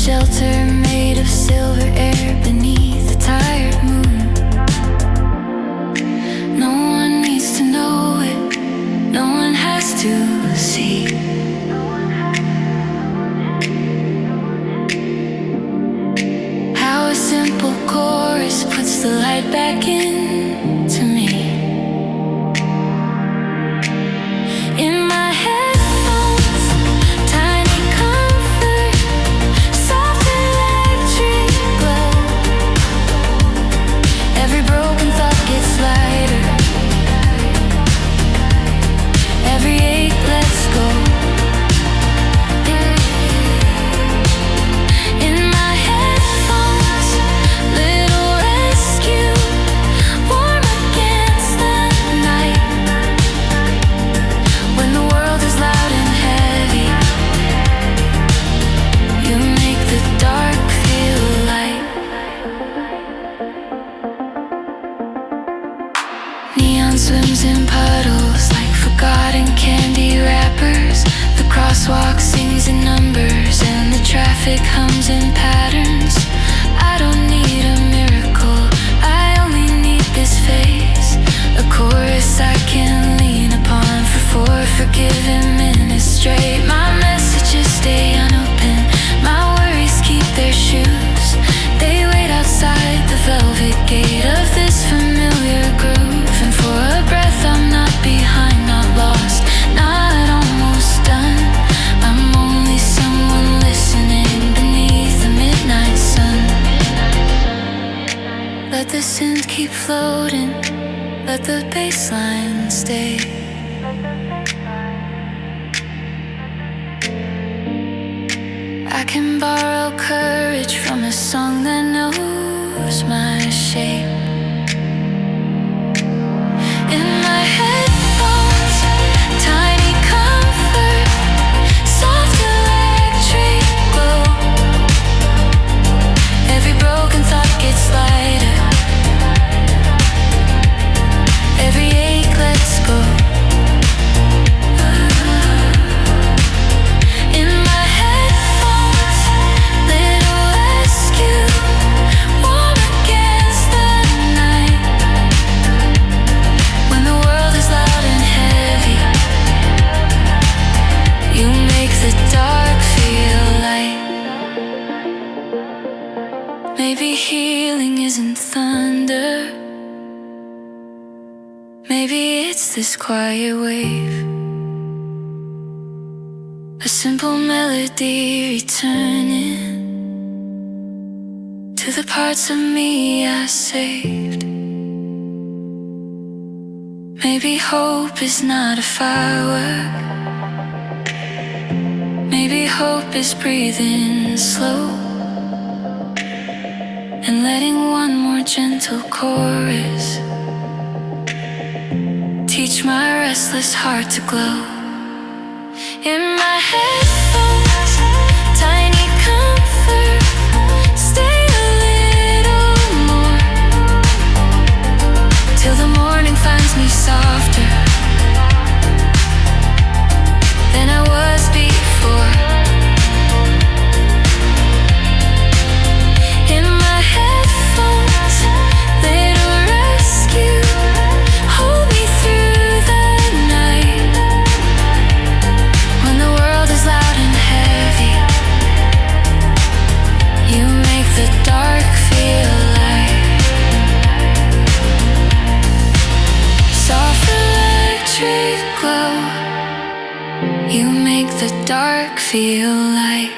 shelter made of silver air beneath a tired moon. No one needs to know it, no one has to see. How a simple chorus puts the light back into me. In my headphones, tiny comfort, soft electric glow. Every broken thought gets lighter, every ache lets go. In my headphones, little rescue, warm against the night. When the world is loud and heavy, you make the dark feel light. Neon swims in puddles like forgotten candy wrappers. The crosswalk sings in numbers and the traffic hums in patterns. I don't need a miracle, I only need this face. A chorus I can lean upon for 4 forgiven minutes straight. My messages stay unopened, my worries keep their shoes. They wait outside the velvet gate of this familiar groove. And for a breath I'm not behind, not lost, not almost done. I'm only someone listening beneath the midnight sun. Let the synth keep floating, let the bass line stay. I can borrow courage from a song that knows my shape. In my headphones, tiny comfort, soft electric glow. Every broken thought gets lighter, every ache lets go. In my headphones, little rescue, warm against the night. When the world is loud and heavy, you make the dark feel light. Maybe healing isn't thunder, maybe it's this quiet wave. A simple melody returning to the parts of me I saved. Maybe hope is not a firework, maybe hope is breathing slow and letting one more gentle chorus teach my restless heart to glow. In my headphones, tiny comfort, stay a little more till the morning finds me softer than I was before. In my headphones, little rescue, hold me through the night. When the world is loud and heavy, you make the dark feel light. Soft electric glow, you make the dark feel light.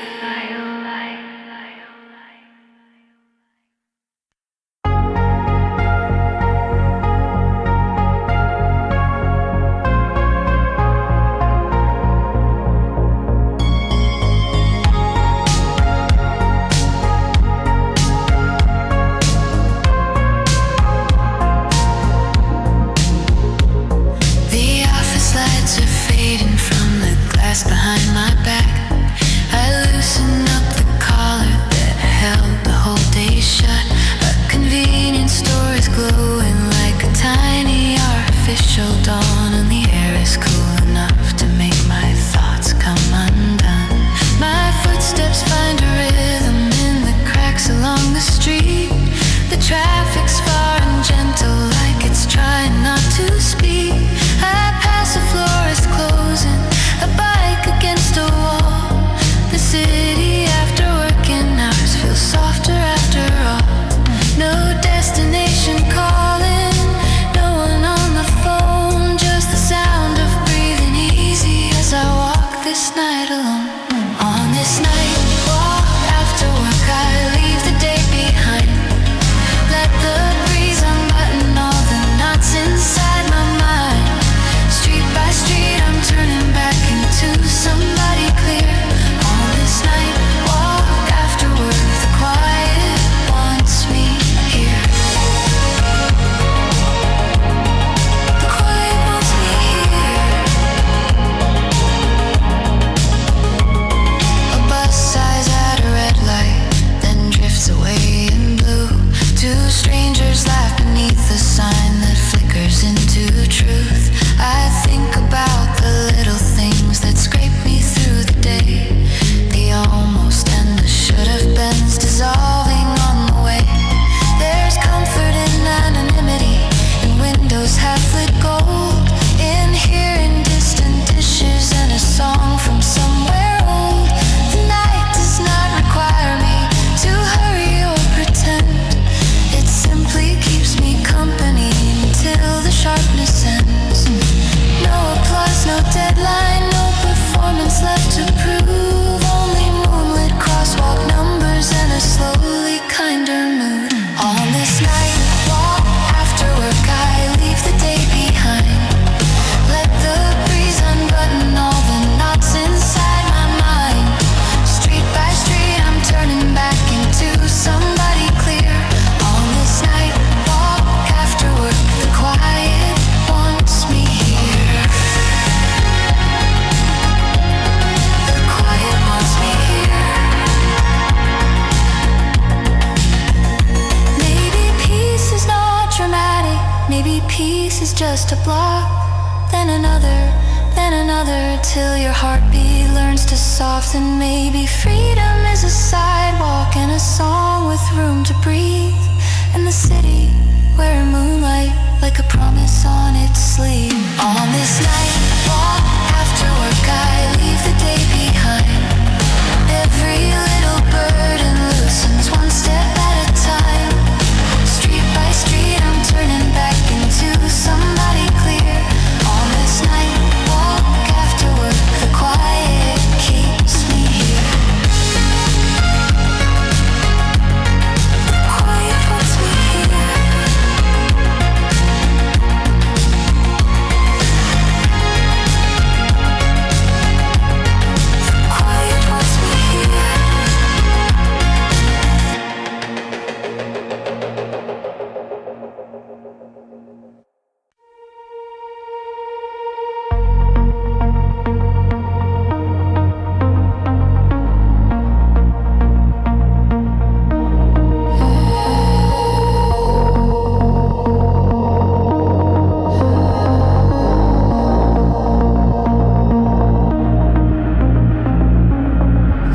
The office lights are fading from the glass behind my back. I weeks is just a block, then another, till your heartbeat learns to soften. Maybe freedom is a sidewalk and a song with room to breathe. In the city, where moonlight like a promise on its sleeve. On this night walk after work, I leave the day behind. Every little burden loosens one step at a time. Street by street, I'm turning back into somebody clear. On this night walk after work, the quiet keeps me here. The quiet puts me here. The quiet puts me here.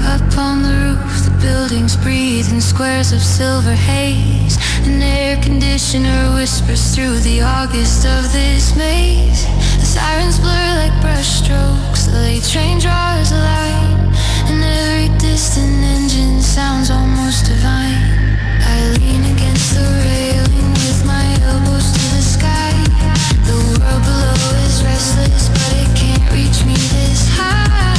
Up on the roof, the buildings breathe in squares of silver haze. An air conditioner whispers through the August of this maze. The sirens blur like brushstrokes, the late train draws a line, and every distant engine sounds almost divine. I lean against the railing with my elbows to the sky. The world below is restless, but it can't reach me this high.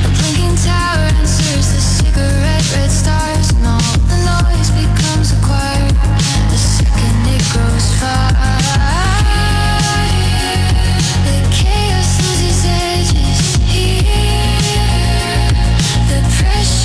A blinking tower answers the cigarette red stars, and all the noise becomes a choir the second it grows far. The chaos loses edges here. The pressure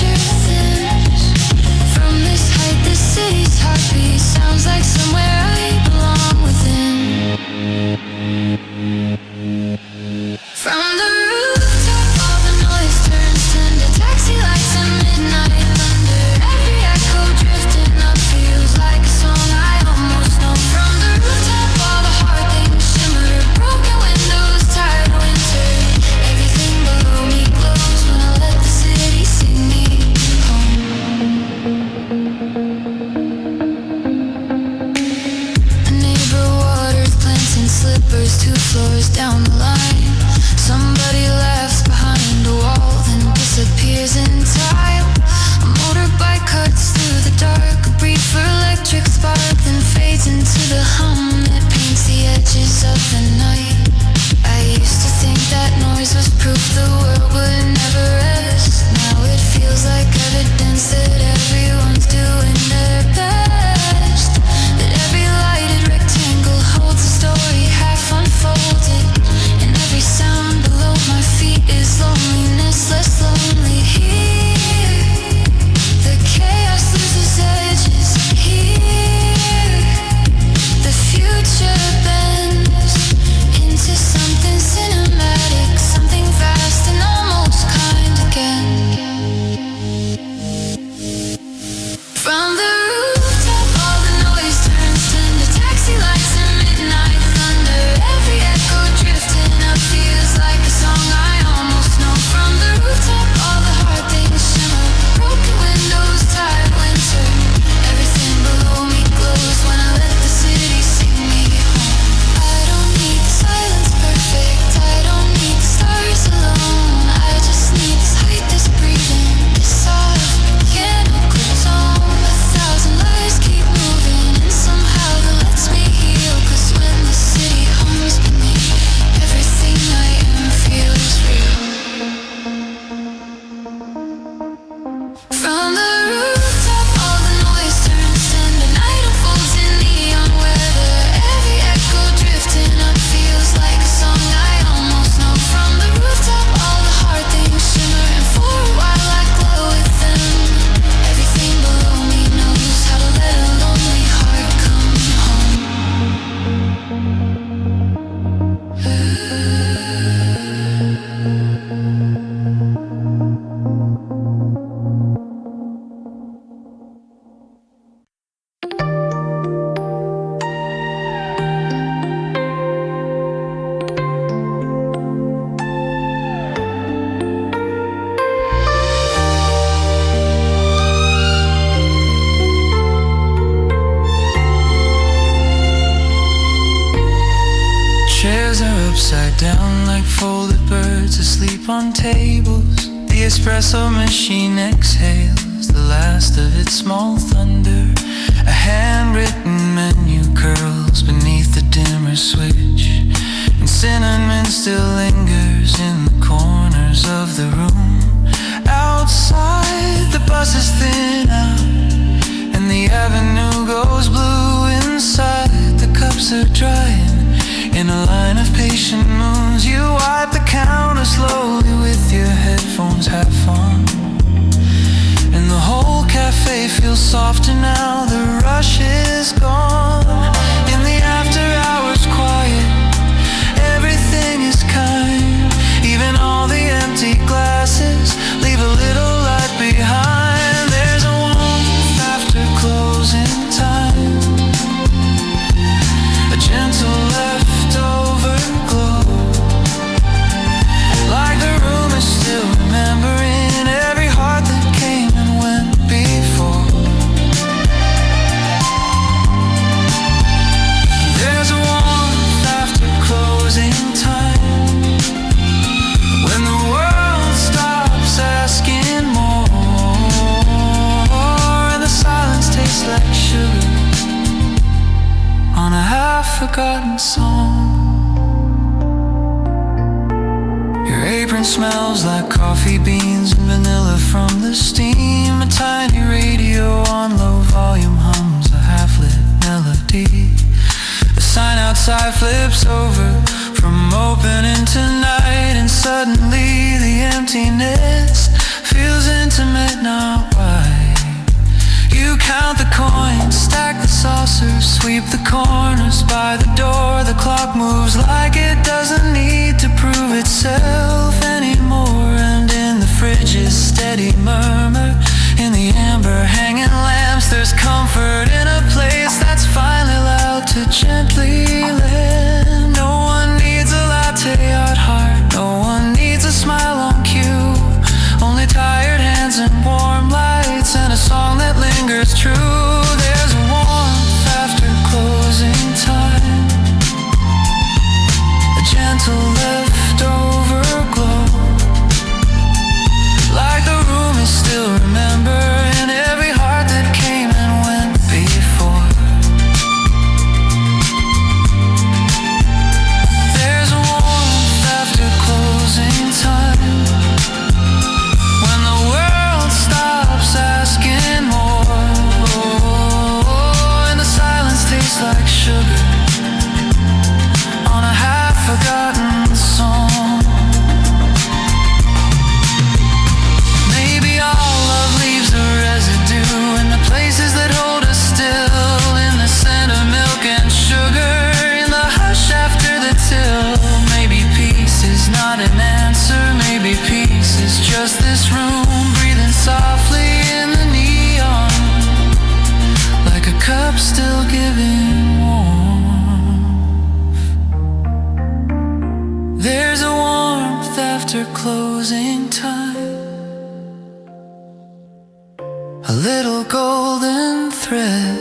upside down like folded birds asleep on tables. The espresso machine exhales the last of its small thunder. A handwritten menu curls beneath the dimmer switch, and cinnamon still lingers in the corners of the room. Outside, the buses thin out, and the avenue goes blue. Inside, the cups are drying in a line of patient moons. You wipe the counter slowly with your headphones half on, and the whole cafe feels softer now. The rush is gone. In the after hours quiet, everything is kind. Even all the empty glasses leave a little light behind. There's a warmth after closing time, a gentle leftover glow, like the room is still remembering every heart that came and went before. There's a warmth after closing time, when the world stops asking more, and the silence tastes like sugar on a half-forgotten song. Your apron smells like coffee beans and vanilla from the steam. A tiny radio on low volume hums a half-lit melody. The sign outside flips over from open into night, and suddenly the emptiness feels intimate, not wide. You count the coins, stack the saucers, sweep the corners by the door. The clock moves like it doesn't need to prove itself anymore. And in the fridge's steady murmur, in the amber hanging lamps, there's comfort in a place that's finally allowed to gently land. No one needs a latte art heart, no one needs a smile on cue. Only tired hands and warm lights, and a song that lingers true. There's a warmth after closing time, a gentle leftover glow, like the room is still remembering every heart that came and went before. There's a warmth after closing time, when the world stops asking more, and the silence tastes like sugar on a half-forgotten song. Maybe all love leaves a residue in the places that hold us still, in the scent of milk and sugar, in the hush after the till. Maybe peace is not an answer, maybe peace is just this room breathing softly in the neon, like a cup still giving warmth. There's a warmth after closing time, a little golden thread.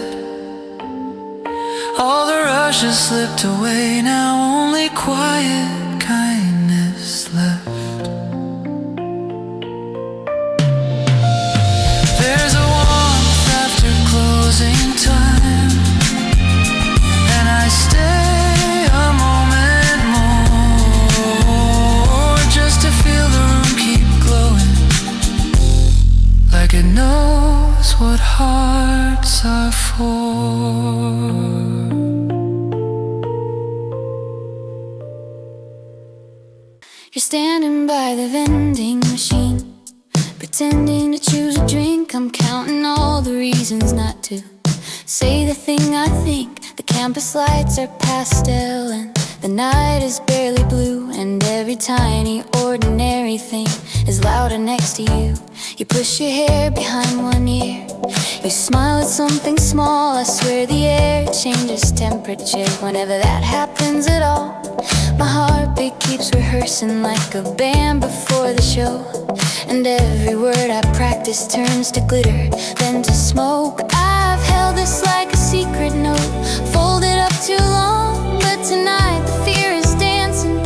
All the rush has slipped away now, only quiet kindness left. There's a warmth after closing time, and I stay a moment more, just to feel the room keep glowing, like it knows what hearts are for. You're standing by the vending machine, pretending to choose a drink. I'm counting all the reasons not to say the thing I think. The campus lights are pastel and the night is barely blue, and every tiny ordinary thing is louder next to you. You push your hair behind one ear, you smile at something small. I swear the air changes temperature whenever that happens at all. My heartbeat keeps rehearsing like a band before the show, and every word I practice turns to glitter, then to smoke. I've held this like a secret note, folded up too long, but tonight the fear is dancing.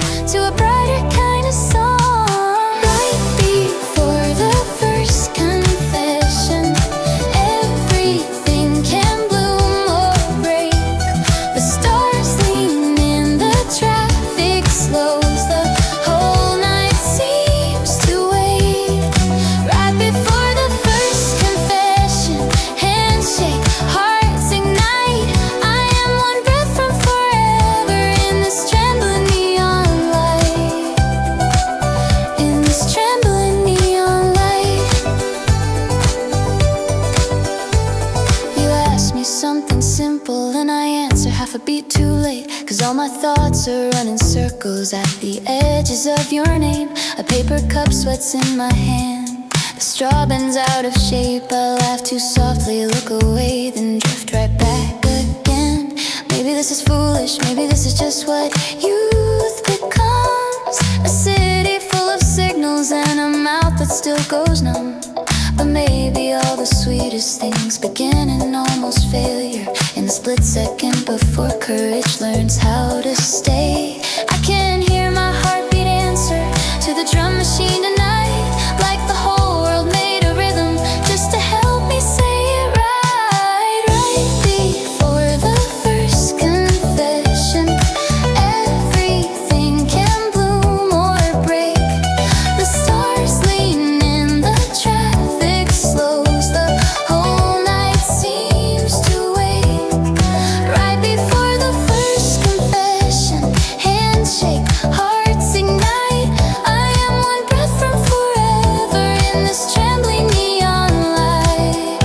me something simple and I answer half a beat too late, 'cause all my thoughts are running circles at the edges of your name. A paper cup sweats in my hand, the straw bends out of shape. I laugh too softly, look away, then drift right back again. Maybe this is foolish, maybe this is just what youth becomes. A city full of signals and a mouth that still goes numb. But maybe all the sweetest things begin in almost failure, in the split second before courage learns how to stay. I can hear my heartbeat answer to the drum machine tonight, like the whole world made a rhythm just to help me say it right. Right before the first confession, everything can bloom or break. The stars lean in, the traffic slows, the whole night seems to wait. Right before the first confession, handshake, hearts ignite. I am one breath from forever in this trembling neon light.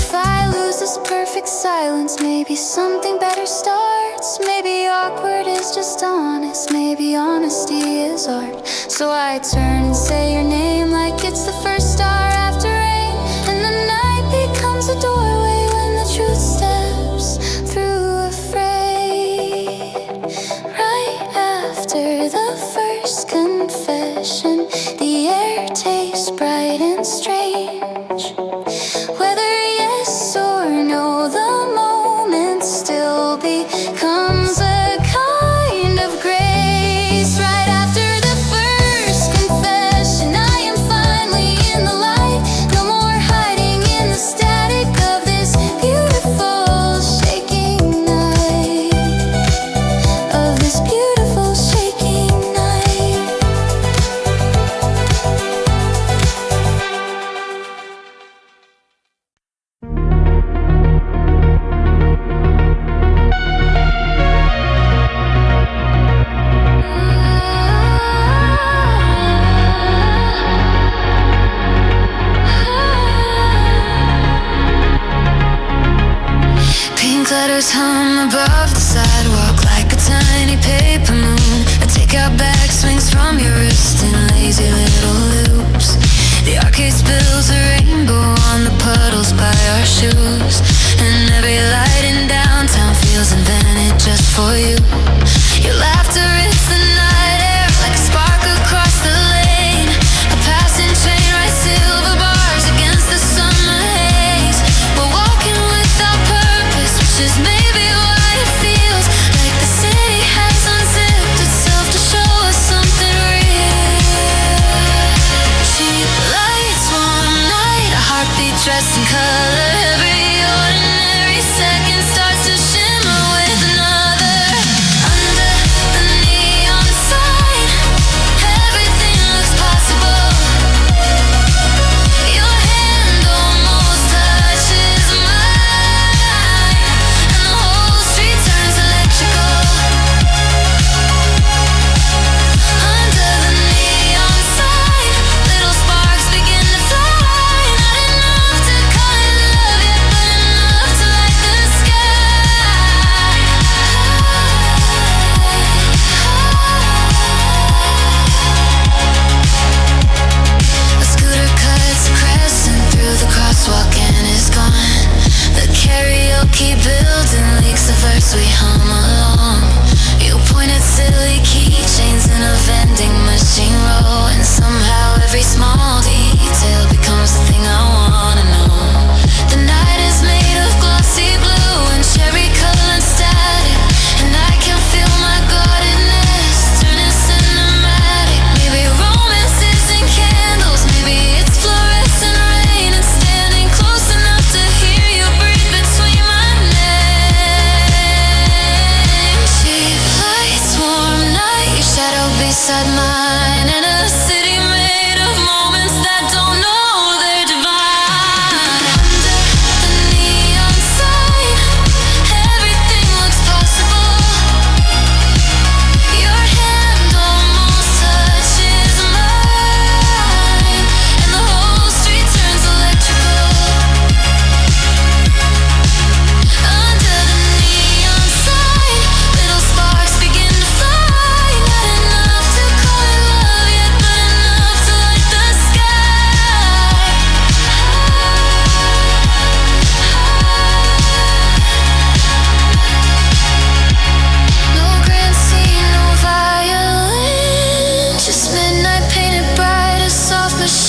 If I lose this perfect silence, maybe something better starts. Maybe awkward is just honest, maybe honesty is art. So I turn and say your name like it's the first star after rain, and the night becomes a doorway when the truth steps through a fray. Right after the first confession, the air tastes bright and strange. Whether yes or no, the moment still becomes a kind of grace. Right after the first confession, I am finally in the light. No more hiding in the static of this beautiful shaking night. Of this beautiful shaking night.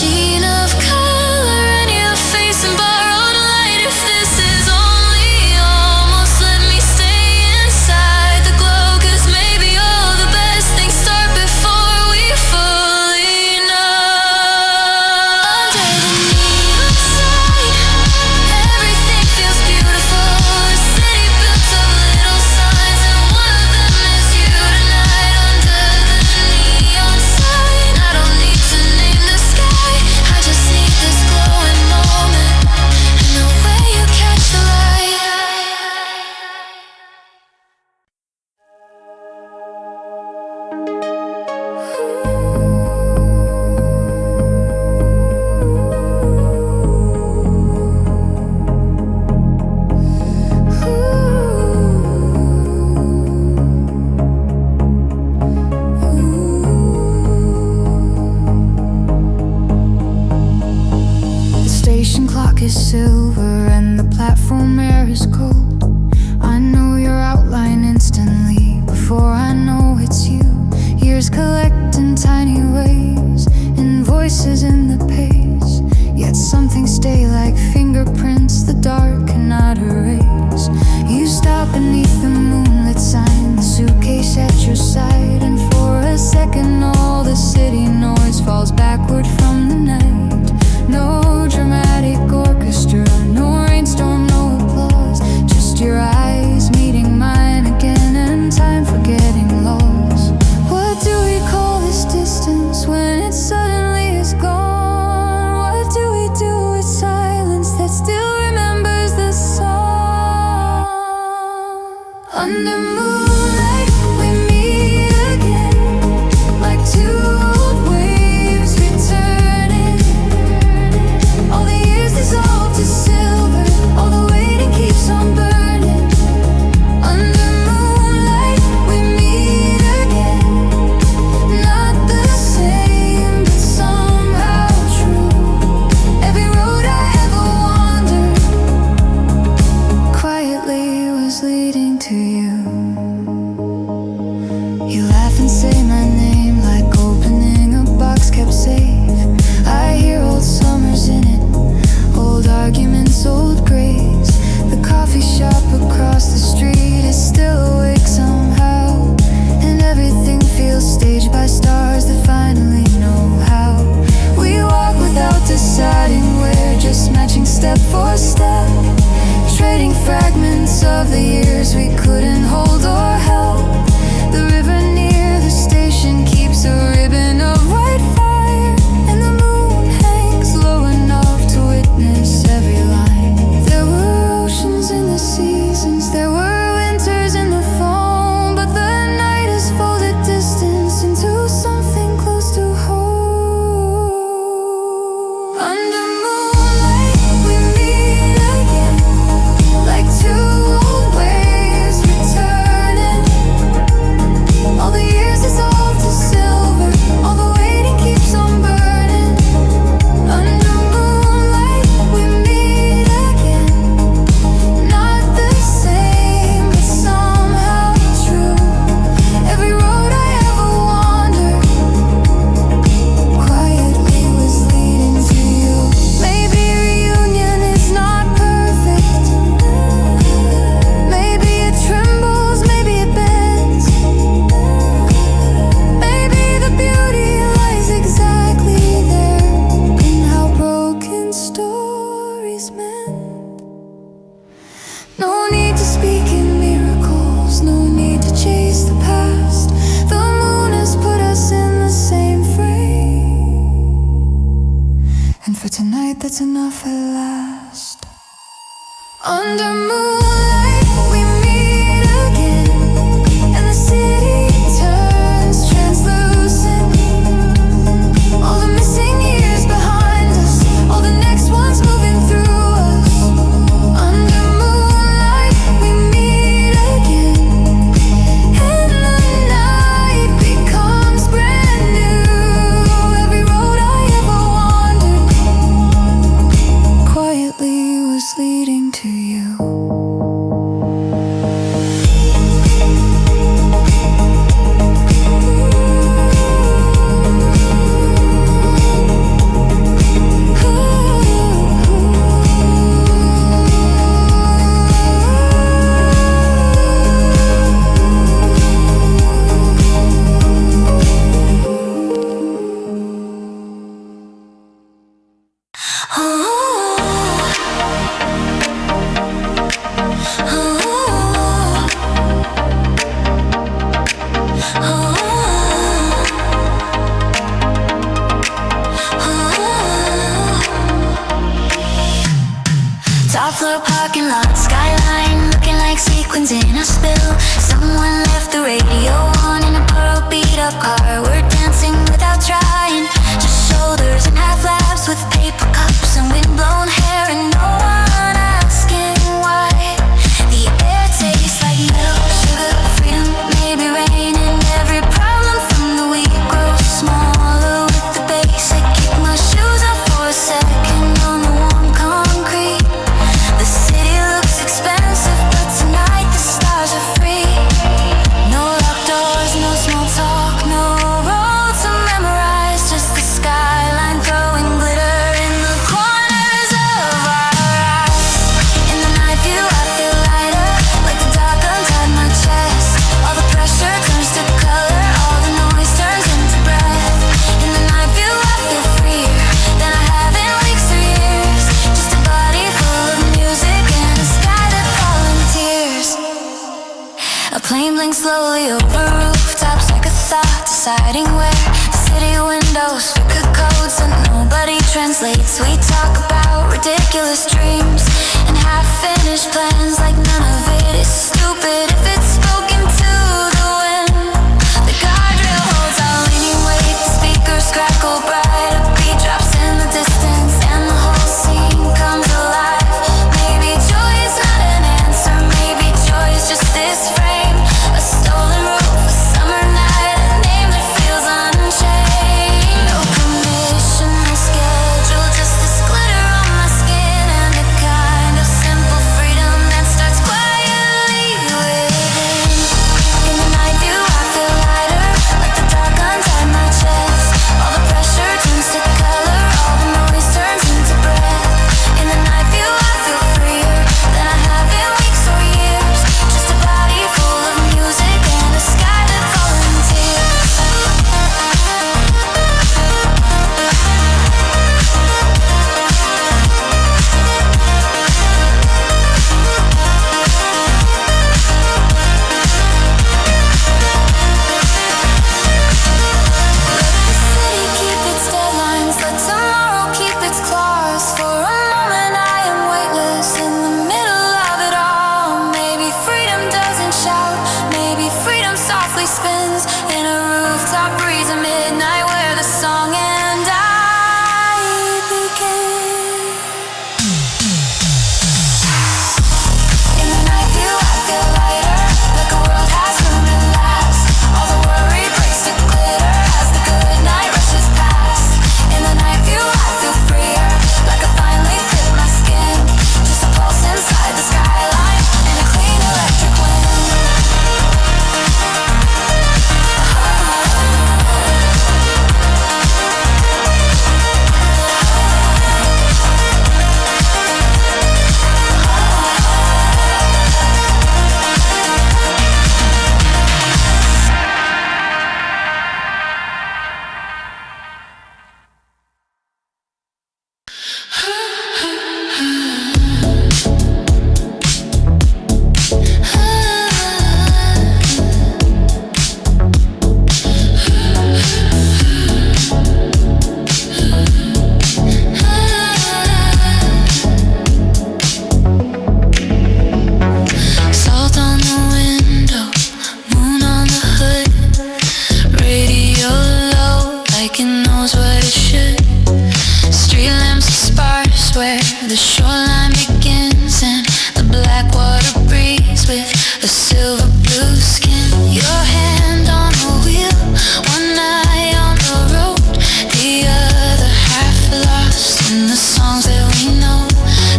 scene of color in your face and borrowed light. If this is only almost, let me stay inside the glow, 'cause maybe all the best things start before we fully know. Under the neon sign, everything feels beautiful. A city built of little signs, and one of them is you tonight. Under the neon sign, I don't need to name the sky, I just need this glowing moment and the way you catch the light. The station clock is silver and the platform air is cold. I know your outline instantly before I know it's you. Years collect in tiny ways, and voices in the pace. Yet something stay like fingerprints the dark cannot erase. You stop beneath the moonlit sign, the suitcase at your side, and for a second all the city noise falls backward from the night. No dramatic orchestra, no rainstorm, no applause, just your eyes meeting mine again and time for getting lost. What do we call this distance when it suddenly is gone? What do we do with silence that still remembers the song? Under moonlight we meet again, like two old waves returning. All the years dissolve to silver, all the waiting keeps on burning. Under moonlight we meet again, not the same but somehow true. Every road I ever wandered quietly was leading to you. You laugh and say my name like opening a box kept safe. I hear old summers in it, old arguments, old grays. The coffee shop across the street is still awake somehow, and everything feels staged by stars that finally know how. We walk without deciding where, just matching step for step, trading fragments of the years we couldn't hold or help. The river near the station keeps a ribbon of white fire, and the moon hangs low enough to witness every line. There were oceans in the seasons, there were winters in the foam, but the night has folded distance into something close to home. Under moonlight we meet again, like two old waves returning. All the years dissolve to silver, all the waiting keeps on burning. Under moonlight we meet again, not the same but somehow true. Every road I ever wandered quietly was leading to you. Maybe reunion is not perfect, maybe it trembles, maybe it bends, maybe the beauty lies exactly there in how broken stories mend. No need to speak in miracles, no need to chase the past. The moon has put us in the same frame, and for tonight that's enough at last. Under moonlight we meet again, and the city turns translucent. All the missing years behind us, all the next ones moving through us. Under moonlight we meet again, and the night becomes brand new. Every road I ever wandered quietly was leading to you. parking lot, skyline looking like sequins in a spill. Someone left the radio on in a borrowed beat-up car. We're dancing without trying, just shoulders and half laps with paper cups and windblown hair and no one asking why. The air tastes like metal, sugar, freedom, maybe rain, and every problem from the week grows smaller with the basic. Kick my shoes off for a second on the warm concrete. The city looks expensive, but tonight the stars are free. No locked doors, no small talk, no roads to memorize, just the skyline throwing glitter in the corners of our eyes. In the night view I feel lighter, like the dark untied my chest. All the pressure turns to color, all the noise turns into breath. In the night view I feel freer than I have in weeks or years. Just a body full of music and a sky that volunteers. A plane blinks slowly over rooftops like a thought, deciding where. City windows, flicker codes that nobody translates. We talk about ridiculous dreams and half-finished plans, like none of it is stupid if it's spoken to the wind. The guardrail holds our leaning weight, the speakers crackle bright, a beat drops in the distance and the whole scene comes alive. Maybe joy is not an answer, maybe joy is just this frame. A stolen roof, a summer night, a name that feels unchained. No permission, no schedule, just this glitter on my skin and a kind of simple freedom that starts quietly within. In the night view I feel lighter, like the dark untied my chest. All the pressure turns to color, all the noise turns into breath. In the night view I feel freer than I have in weeks or years. Just a body full of music and a sky that volunteers. Let the city keep its deadlines, let tomorrow keep its claws. For a moment I am weightless in the middle of it all. Maybe freedom doesn't shout, maybe freedom softly spins in a rooftop breeze at midnight where the song and I begin. In the night view I feel lighter, like a world has room to last. All the worry breaks to glitter as the good night rushes past. In the night view I feel freer, like I finally fit my skin. Just a pulse inside the skyline and a clean electric wind. Salt on the window, moon on the hood. Radio low, like it knows what it should. Street lamps are sparse where the shoreline begins, and the black water breeze with a silver blue skin. Your hand on the wheel, one eye on the road, the other half lost in the songs that we know.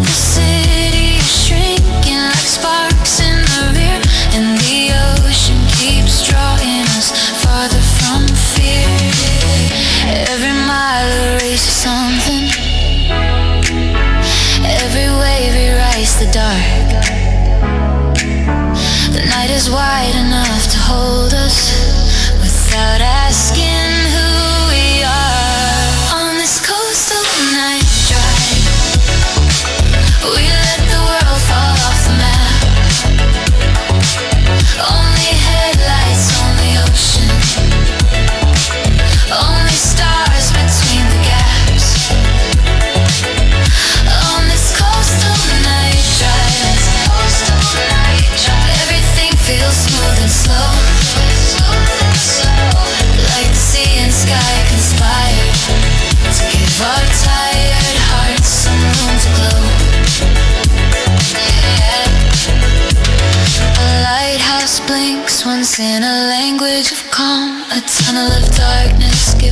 The city is shrinking like sparks in the rear, and the ocean keeps drawing us farther from fear. Every mile erases something, every wave rewrites the dark. The night is wide enough to hold us without asking who we are. On this coastal night drive, we let the world fall off the map. Only headlights on the ocean, only stars between the gaps. On this coastal night drive,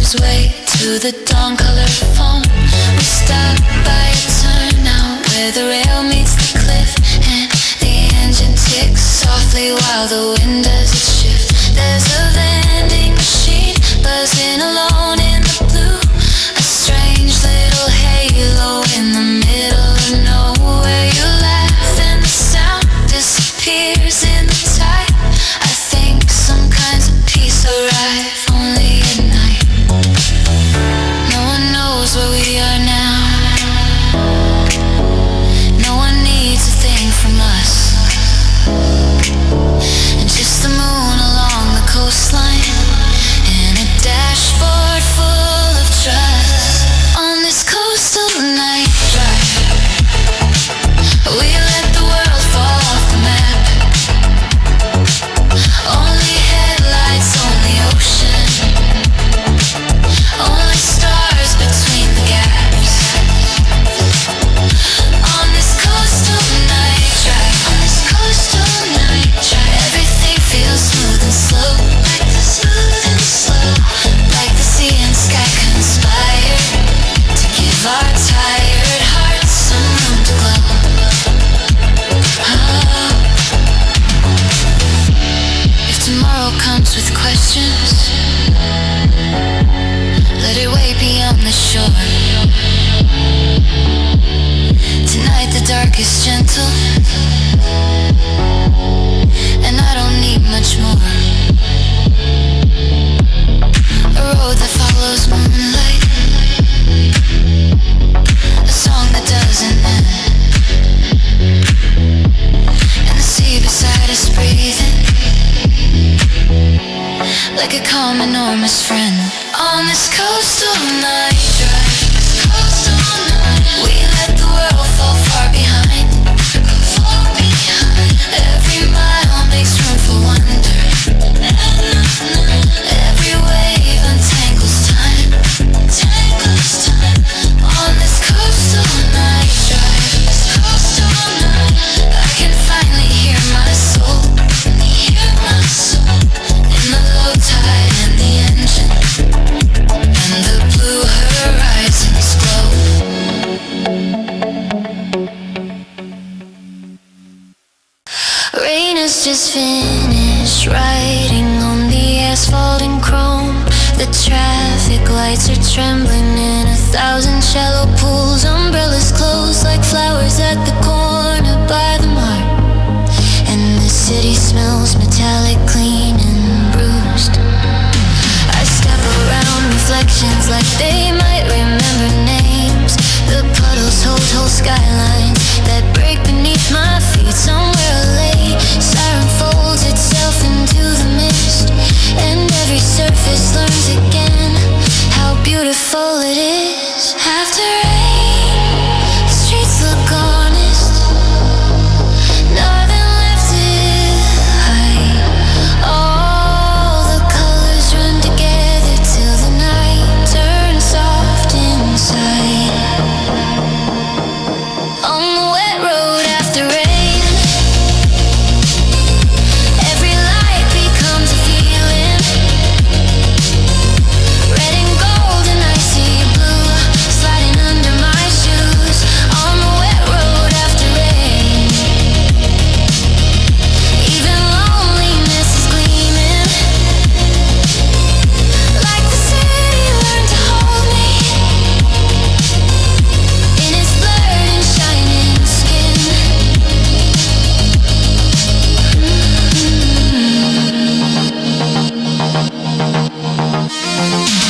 his way to the dawn colored phone. We stop by a turnout where the rail meets the cliff, and the engine ticks softly while the wind does its shift. There's a vending machine buzzing alone in the blue, a strange little halo in the middle of nowhere. You laugh and the sound disappears in the tide. I think some kinds of peace arrive only at night. No one knows where we are now. No one needs a thing from us, and just the moon along the coastline and a dashboard full of trust. On this coastal night drive, we let the world fall off the map. Only headlights, only ocean, only stars between the gaps. On this coastal night drive, on this coastal night drive, everything feels smooth and slow, like the smooth and slow, like the sea and sky conspire to give our tired hearts some room to glow. Oh. If tomorrow comes with questions, let it wait beyond the shore. Tonight the dark is gentle, and I don't need much more. A road that follows moonlight, a song that doesn't end, and the sea beside us breathing like a calm, enormous friend. On this coastal night drive, we let the world fall far behind. Every mile makes room for wonder. Every wave untangles time. On this coastal night drive, I can finally hear my soul in the low tide and the engine, and the blue horizons glow. Rain has just finished riding on the asphalt and chrome. The traffic lights are trembling in 1,000 shallow pools. Umbrellas closed like flowers at the corner by the mart, and the city smells metallic, clean and bruised. I step around reflections like they might remember names. The puddles hold whole skylines that break beneath my feet. Somewhere late, siren folds itself into the mist, and every surface learns again how beautiful it is. After rain, the streets look honest, nothing left to hide. All the colors run together till the night turns soft inside. On the wet road after rain, every light becomes a feeling. Red and gold and icy blue, sliding under my shoes. On the wet road after rain, even loneliness is gleaming, like the city learned to hold me in its blurred and shining skin.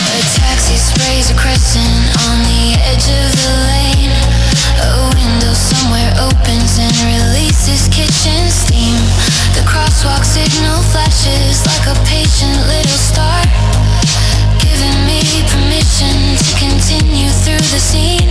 A taxi sprays a crescent on the edge of the lane. A window somewhere opens and releases kitchen steam. The crosswalk signal flashes like a patient little star, giving me permission to continue through the scene.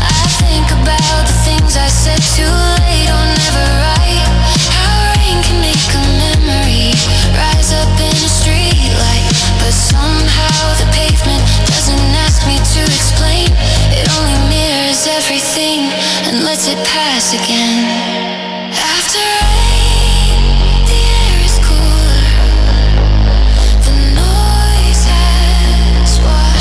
I think about the things I said too late or never write. How rain can make a memory rise up in a street light, but somehow the pavement doesn't ask me to explain. It only mirrors everything and lets it pass again. After rain, the air is cooler, the noise has washed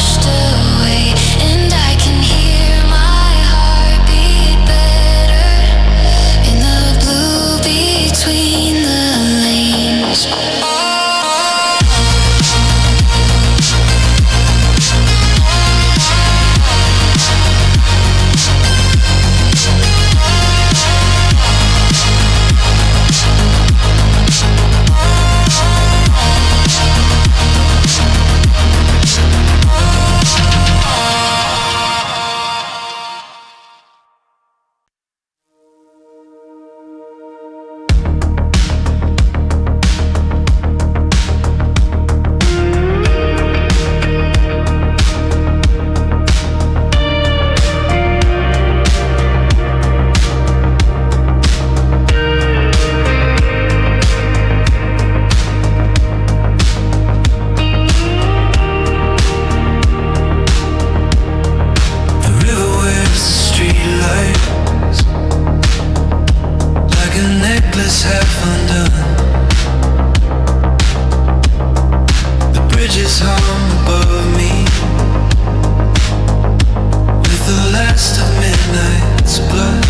night's blood.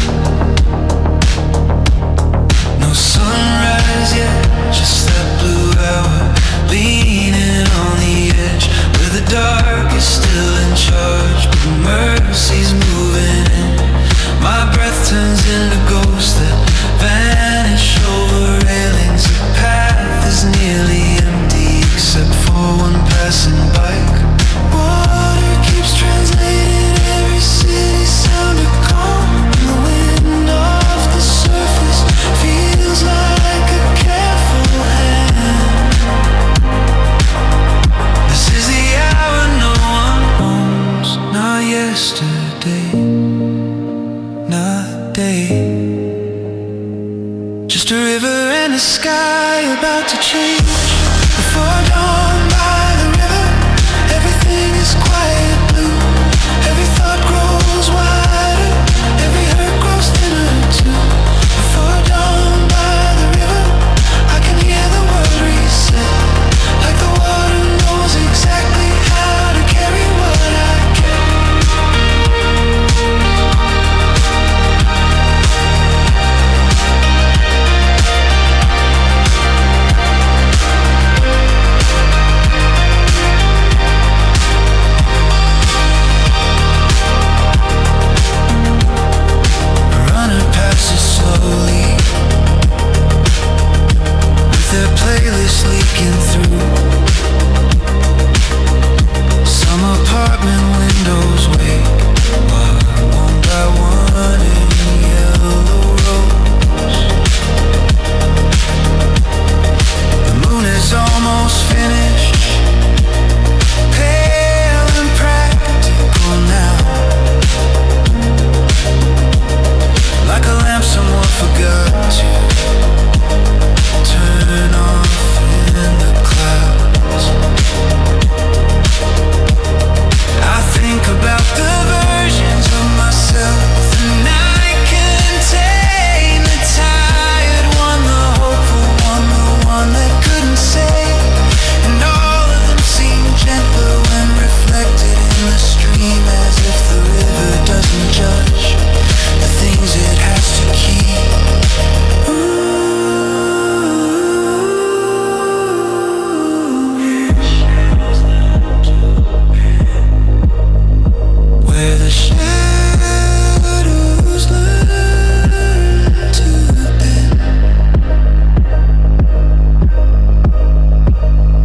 No sunrise yet, just that blue hour, leaning on the edge, where the dark is still in charge, but mercy's moving in. My breath turns into ghosts that vanish over railings. The path is nearly empty except for one passing bike. Water keeps translating every city sound to calm, and the wind off the surface feels like a careful hand. This is the hour no one owns, not yesterday, not day. Just a river and a sky about to change. Before dawn by the river, everything is quiet blue. Every thought grows wider, every hurt grows thinner too. Before dawn by the river, I can hear the world reset. Like the water knows exactly how to carry what I get. Playlist leaking through. Some apartment windows wait one by one in yellow rose. The moon is almost finished, pale and practical now, like a lamp someone forgot to turn off in the clouds. I think about the versions of myself the night contained. The tired one, the hopeful one, the one that couldn't say. And all of them seem gentler when reflected in the stream, as if the river doesn't judge the things it has to keep. Where the shadows learn to bend,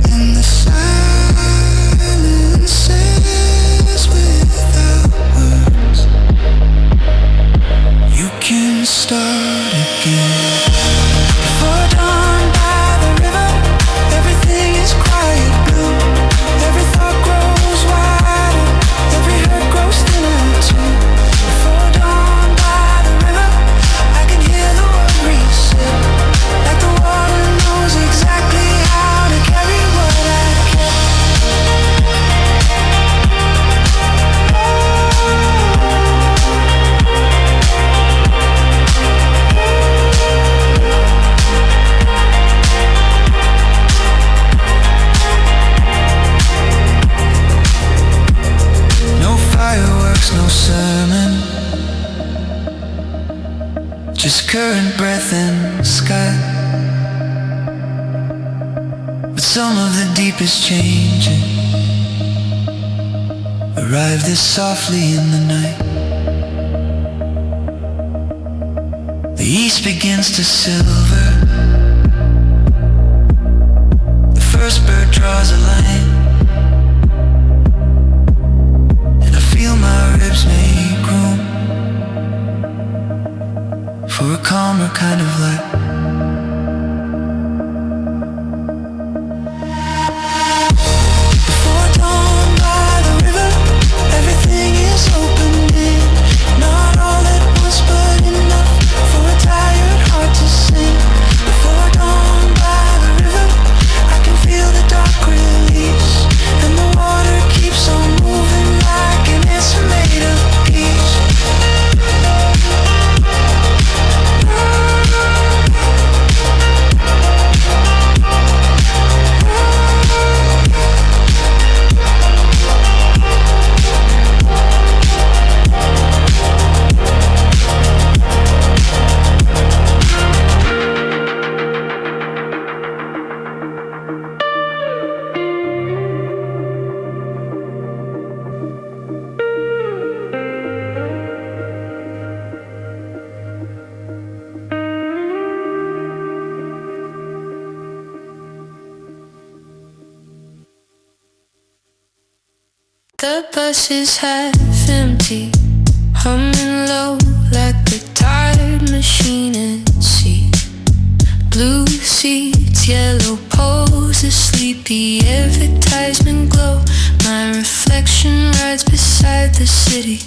and the silences without words, you can start again. Before dawn by the river, everything is quiet blue. Every thought grows wider, every hurt grows thinner too. Before dawn by the river, I can hear the world reset. Like the water knows exactly how to carry what I get. No fireworks, no sermon, just current, breath and sky. But some of the deepest changes arrive this softly in the night. The east begins to silver, the first bird draws a line, and I feel my ribs make room for a calmer kind of light. Before dawn by the river, everything is opening. Not all at once, but enough for a tired heart to sing. Before dawn by the river, I can feel the dark release, and the water keeps on moving like an answer made of peace. the buses half empty, humming low like a tired machine at sea. Blue seats, yellow poses, sleepy advertisement glow. My reflection rides beside the city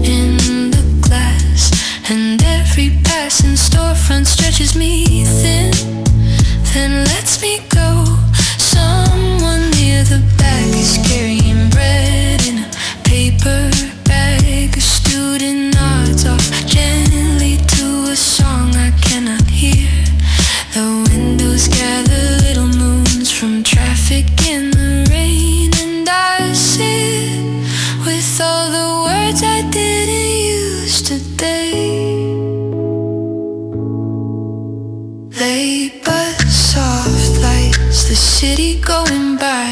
in the glass, and every passing storefront stretches me thin, then lets me go. Someone near the back is carrying bread in a paper bag. A student nods off gently to a song I cannot hear. The windows gather little moons from traffic in the rain, and I sit with all the words I didn't use today. Late but soft lights, the city going by,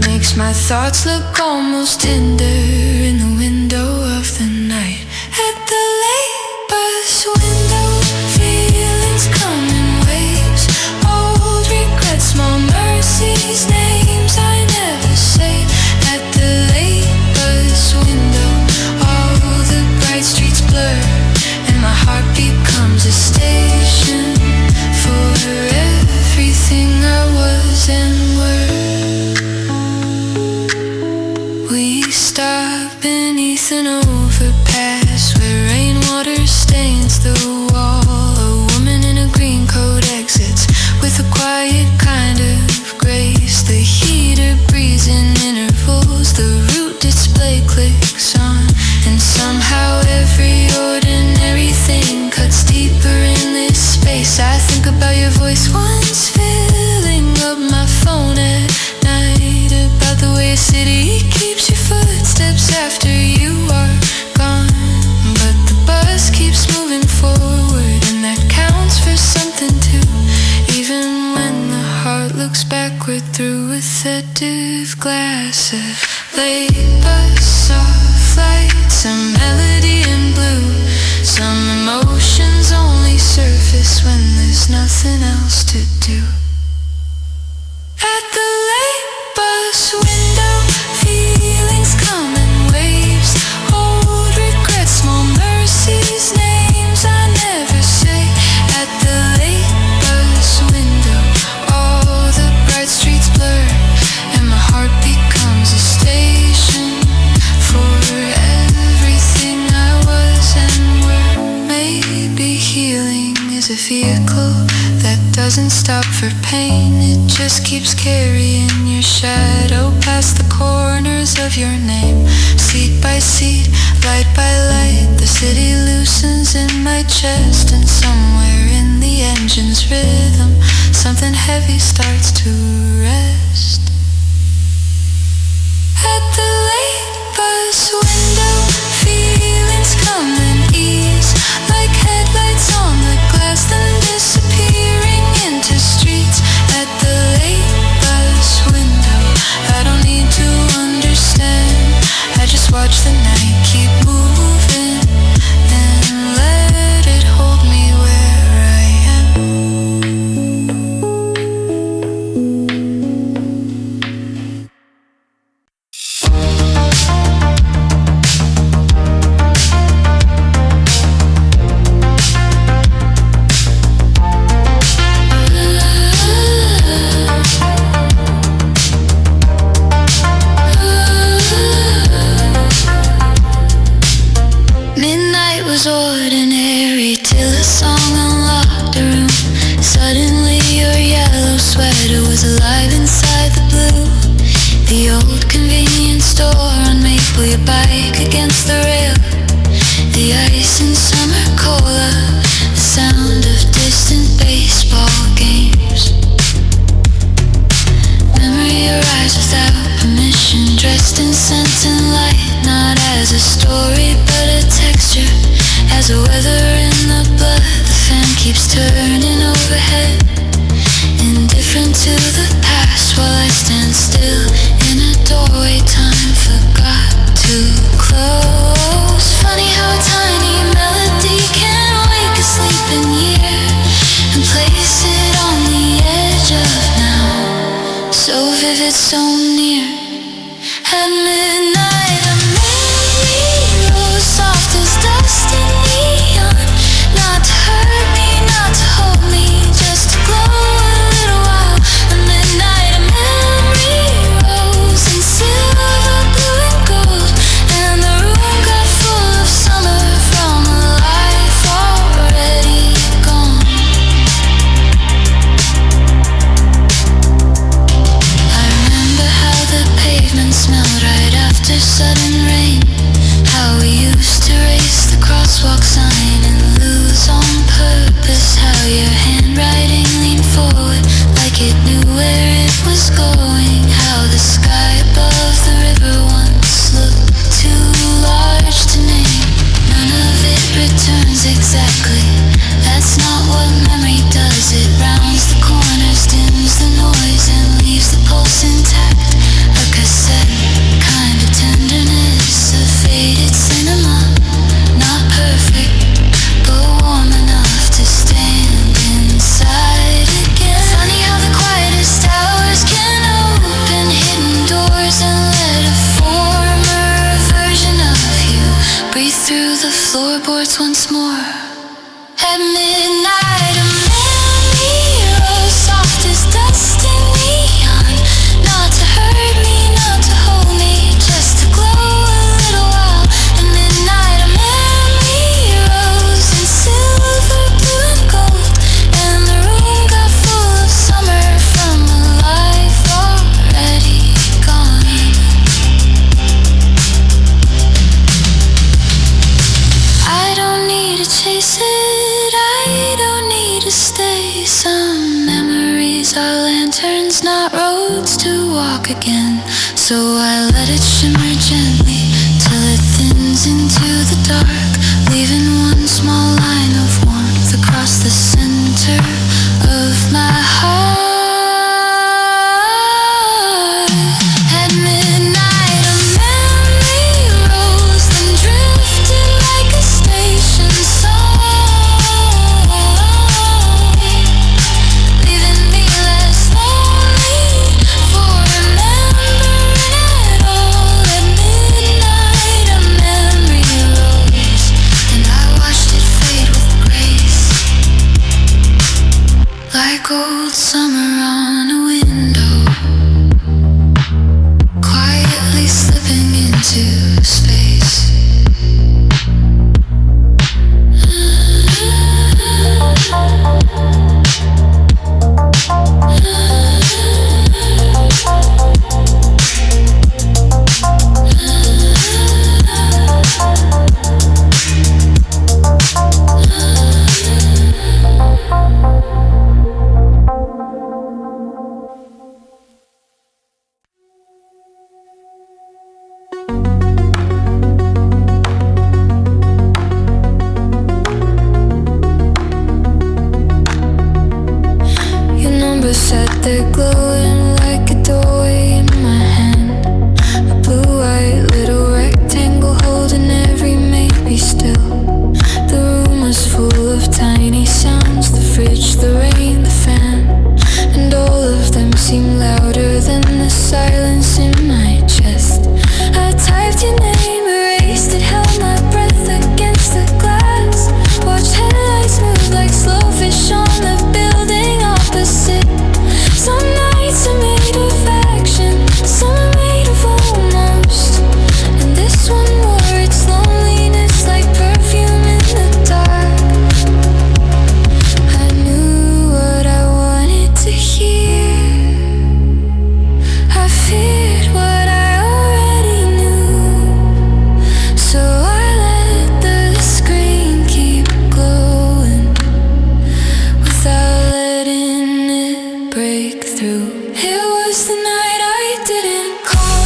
makes my thoughts look almost tender in the window of the night. At the late bus window, feelings come in waves. Old regrets, small mercies, names I never say. At the late bus window, all the bright streets blur, and my heart becomes a station for everything I was and were. We stop beneath an overpass where rainwater stains the wall. A woman in a green coat exits with a quiet kind of grace. The heater breathes in intervals, the route display clicks on, and somehow every ordinary thing cuts deeper in this space. I think about your voice once filling up my phone at night, about the way a city keeps your footsteps after you are gone. But the bus keeps moving forward, and that counts for something too, even when the heart looks backward through a sedative glass of late bus soft lights, a melody in blue. Some emotions only surface when there's nothing else to do. At the late bus window, feelings come in waves. Old regrets, small mercies, names I never say. At the late bus window, all the bright streets blur, and my heart becomes a station for everything I was and were. Maybe healing is a vehicle that doesn't stop for pain. It just keeps carrying your shadow past the corners of your name. Seat by seat, light by light, the city loosens in my chest, and somewhere in the engine's rhythm, something heavy starts to rest. At the late bus window, feelings come and ease, like headlights on the glass, then disappearing into streets. At the late bus window, I don't need to understand, I just watch the night keep moving, and let it hold me where I am. Midnight was ordinary till a song unlocked a room. Suddenly your yellow sweater was alive inside the blue. The old convenience store on Maple, your bike against the rail. The ice and summer cola, the sound of distant baseball games. Memory arrives without permission, dressed in scent and light, not as a story but a texture, as a weather in the blood. The fan keeps turning overhead, indifferent to the past, while I stand still in a doorway. Time forgot to close. Funny how a tiny melody can wake a sleeping year and place it on the edge of now. So vivid, so near. At midnight exactly. That's not what memory does. It rounds the corners, dims the noise, and leaves the pulse intact. A cassette, kind of tenderness, a faded cinema. Not perfect, but warm enough to stand inside again. Funny how the quietest hours can open hidden doors and let a former version of you breathe through the floorboards once more. At midnight, a memory rose soft as dust in neon. Not to hurt me, not to hold me, just to glow a little while. At midnight, a memory rose in silver, blue and gold, and the room got full of summer from a life already gone. I don't need to chase it, I don't need to stay. Some memories are lanterns, not roads to walk again. So I let it shimmer gently till it thins into the dark, leaving one small line of warmth across the center of my heart. At midnight, a memory rose, then drifted like a station song, leaving me less lonely for remembering it all. At midnight, a memory rose, and I watched it fade with grace, like old summer on a window, quietly slipping into space. Your number sat there glowing like a doorway in my hand. A blue-white little rectangle holding every maybe still. The room was full of tiny sounds, the fridge, the rain, the fan, and all of them seemed louder than the silence in my chest. I typed your name, erased it, held my breath against the glass, watched headlights move like slow fish on the building opposite. Some nights are made of action, some are made of almost, and this one wore its loneliness like perfume in the dark. I knew what I wanted to hear, I feared what I already knew, so I let the screen keep glowing without letting it break through. It was the night I didn't call,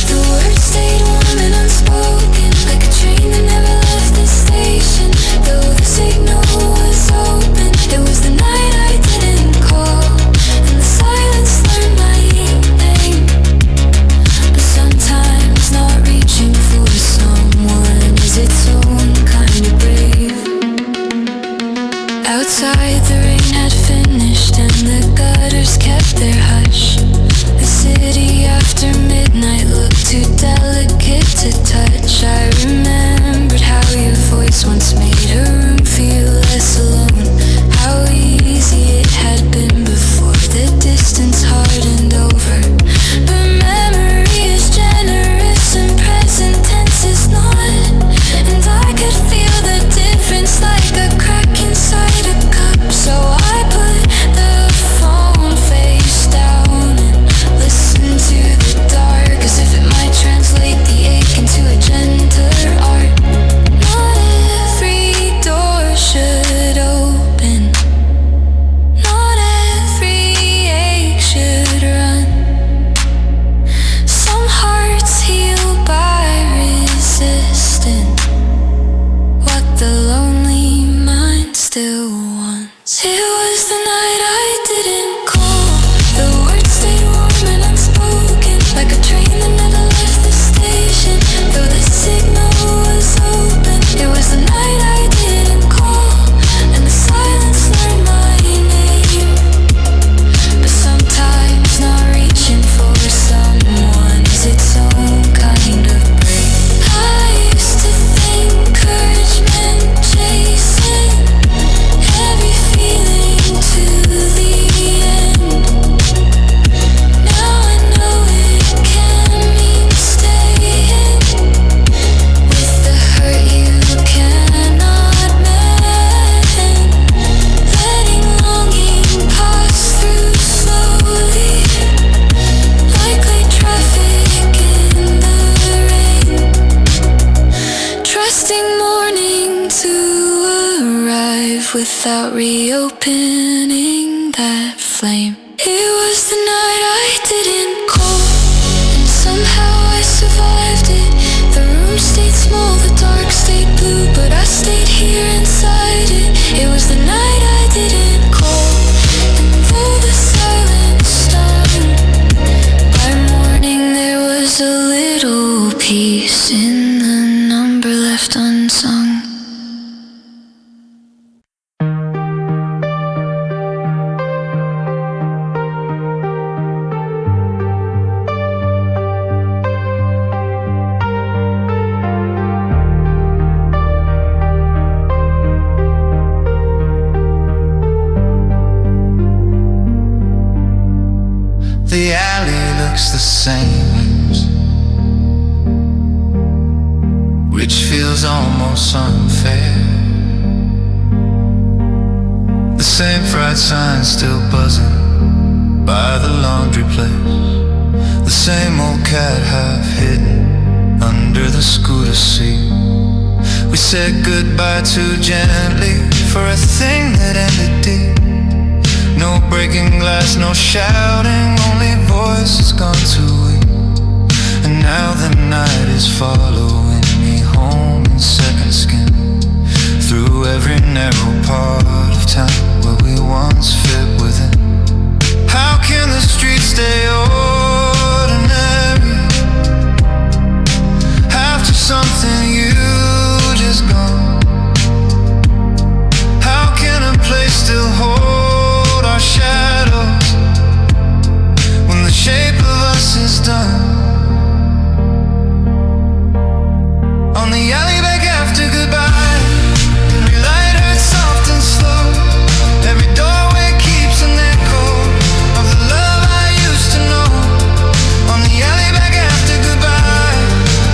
the words stayed warm and unspoken, like a train that never left the station, though the signal was open. It was the night I didn't call, and the silence learned my name. But sometimes not reaching for someone is its own kind of brave. Outside the rain had finished and the gutters kept their hush. The city after midnight looked too delicate to touch. I remembered how your voice once made a room feel less alone, how easy it had been before the distance hardened over. But memory is generous and present tense is not, and I could feel the difference like a crack inside a cup. So I put the phone face life without reopening that flame. It was the night I didn't call, and somehow I survived it. The room stayed small, the dark stayed blue, but I stayed here inside it. It was the night I didn't call, and though the silence stung, by morning there was a little peace in the number left unsung. The alley looks the same, which feels almost unfair. The same fried sign still buzzing by the laundry place. The same old cat half hidden under the scooter seat. We said goodbye too gently for a thing that ended deep. No breaking glass, no shouting, only voices gone too weak. And now the night is following me home in second skin, through every narrow part of town where we once fit within. How can the streets stay ordinary after something you just gone? How can a place still hold our shadows when the shape of us is done? On the alley back after goodbye, every light hurts soft and slow. Every doorway keeps an echo of the love I used to know. On the alley back after goodbye,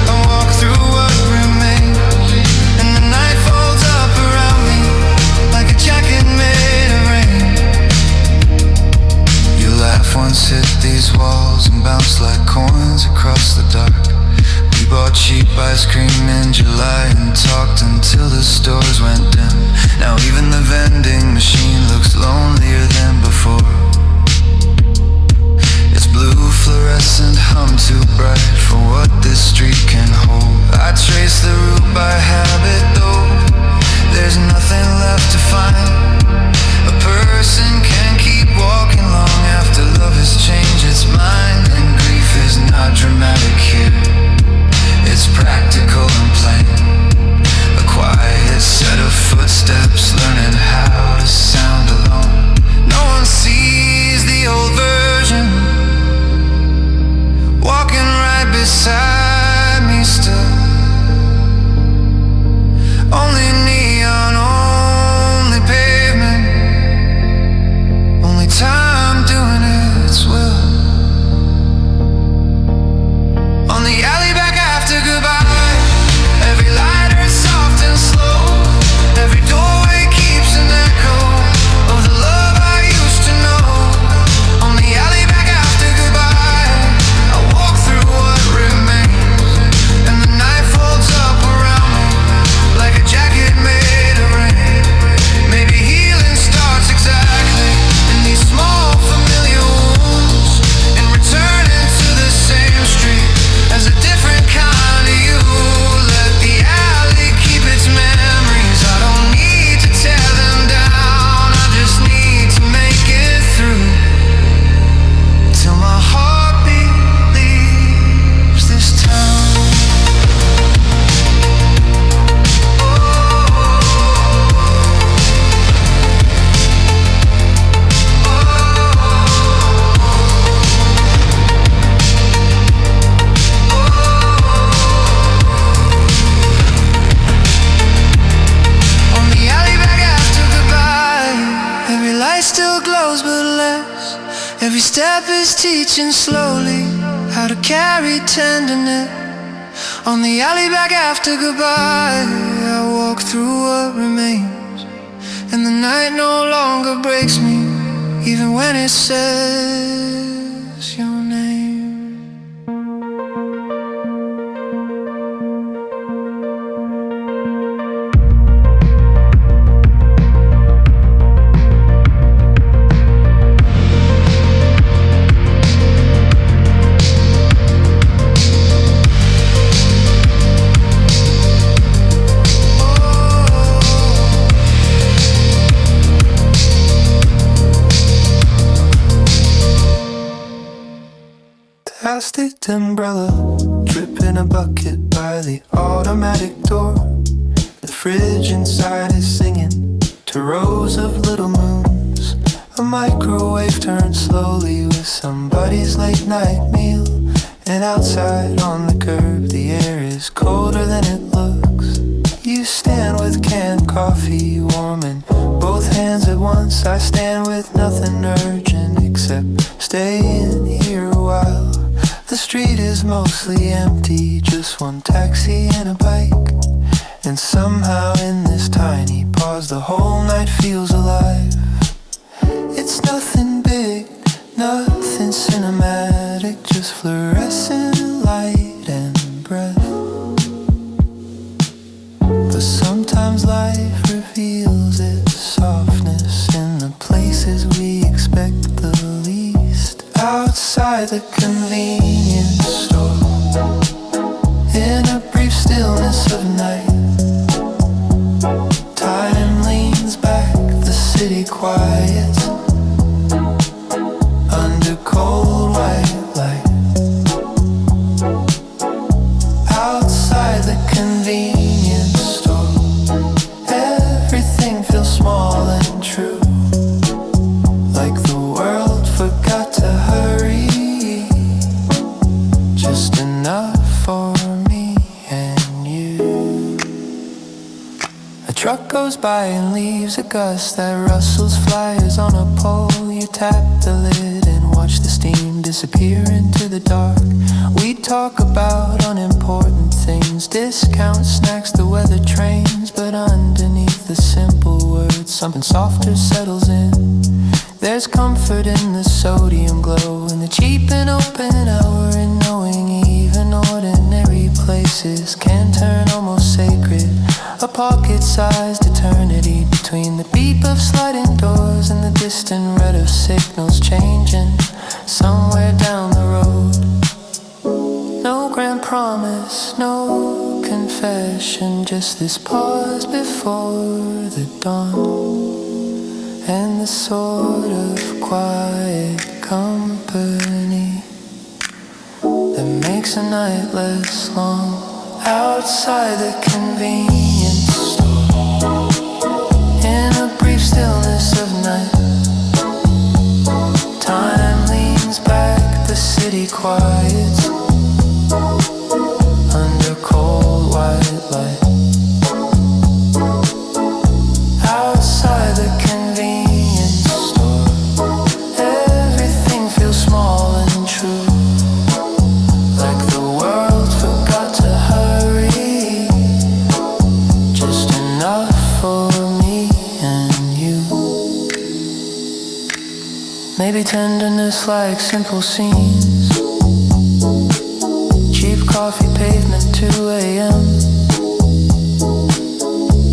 I walk through what remains, and the night folds up around me like a jacket made of rain. You laugh once, hit these walls, and bounce like coins across the dark. We bought cheap ice cream in July and talked until the stores went dim. Now even the vending machine looks lonelier than before. Its blue fluorescent hum too bright for what this street can hold. I trace the route by habit though there's nothing left to find. A person can keep walking long after love has changed its mind. And grief is not dramatic here, it's practical and plain. A quiet set of footsteps, learning how to sound alone. No one sees the old version walking right beside me still. Only neon, only pavement, only time doing its will. On the alley back after goodbye, every light hurts soft and slow. Every doorway keeps an echo of the love I used to know. On the alley back after goodbye, I walk through what remains, and the night folds up around me like a jacket made of rain. Maybe healing starts exactly in these small familiar wounds, and returning to the same street as a different kind of you. Let the alley keep its memories. I don't need to tear them down, I just need to make it through till my heartbeat leaves this town. On the alley back after goodbye, every light still glows but less. Every step is teaching slowly how to carry tenderness. On the alley back after goodbye, I walk through what remains, and the night no longer breaks me, even when it says your name. plastic umbrella, drip in a bucket by the automatic door. The fridge inside is singing to rows of little moons. A microwave turns slowly with somebody's late night meal. And outside on the curb the air is colder than it looks. You stand with canned coffee warming both hands at once. I stand with nothing urgent except staying here a while. The street is mostly empty, just one taxi and a bike. And somehow in this tiny pause the whole night feels alive. It's nothing big, nothing cinematic, just fluorescent light and breath. But sometimes life reveals its softness in the places we expect the least. Outside the convenience store, in a brief stillness of night, time leans back, the city quiets under cold white light. Outside the convenience store, everything feels small and true, like the world forgot to hurry, just enough for me and you. A truck goes by and leaves a gust that rustles flyers on a pole. You tap the lid and watch the steam disappear into the dark. We talk about unimportant things, discount snacks, the weather trains. But underneath the simple words something softer settles in. There's comfort in the sodium glow and the cheap and open hour, and knowing even ordinary places can turn almost sacred. A pocket-sized eternity between the beep of sliding doors and the distant red of signals changing somewhere down the road. No grand promise, no confession, just this pause before the dawn, and the sort of quiet company that makes a night less long. Outside the convenience store, in a brief stillness of night, time leans back, the city quiets under cold white light. Outside the convenience store, everything feels small and true, like the world forgot to hurry, just enough for me and you. Maybe tenderness like simple scenes, cheap coffee pavement 2 a.m.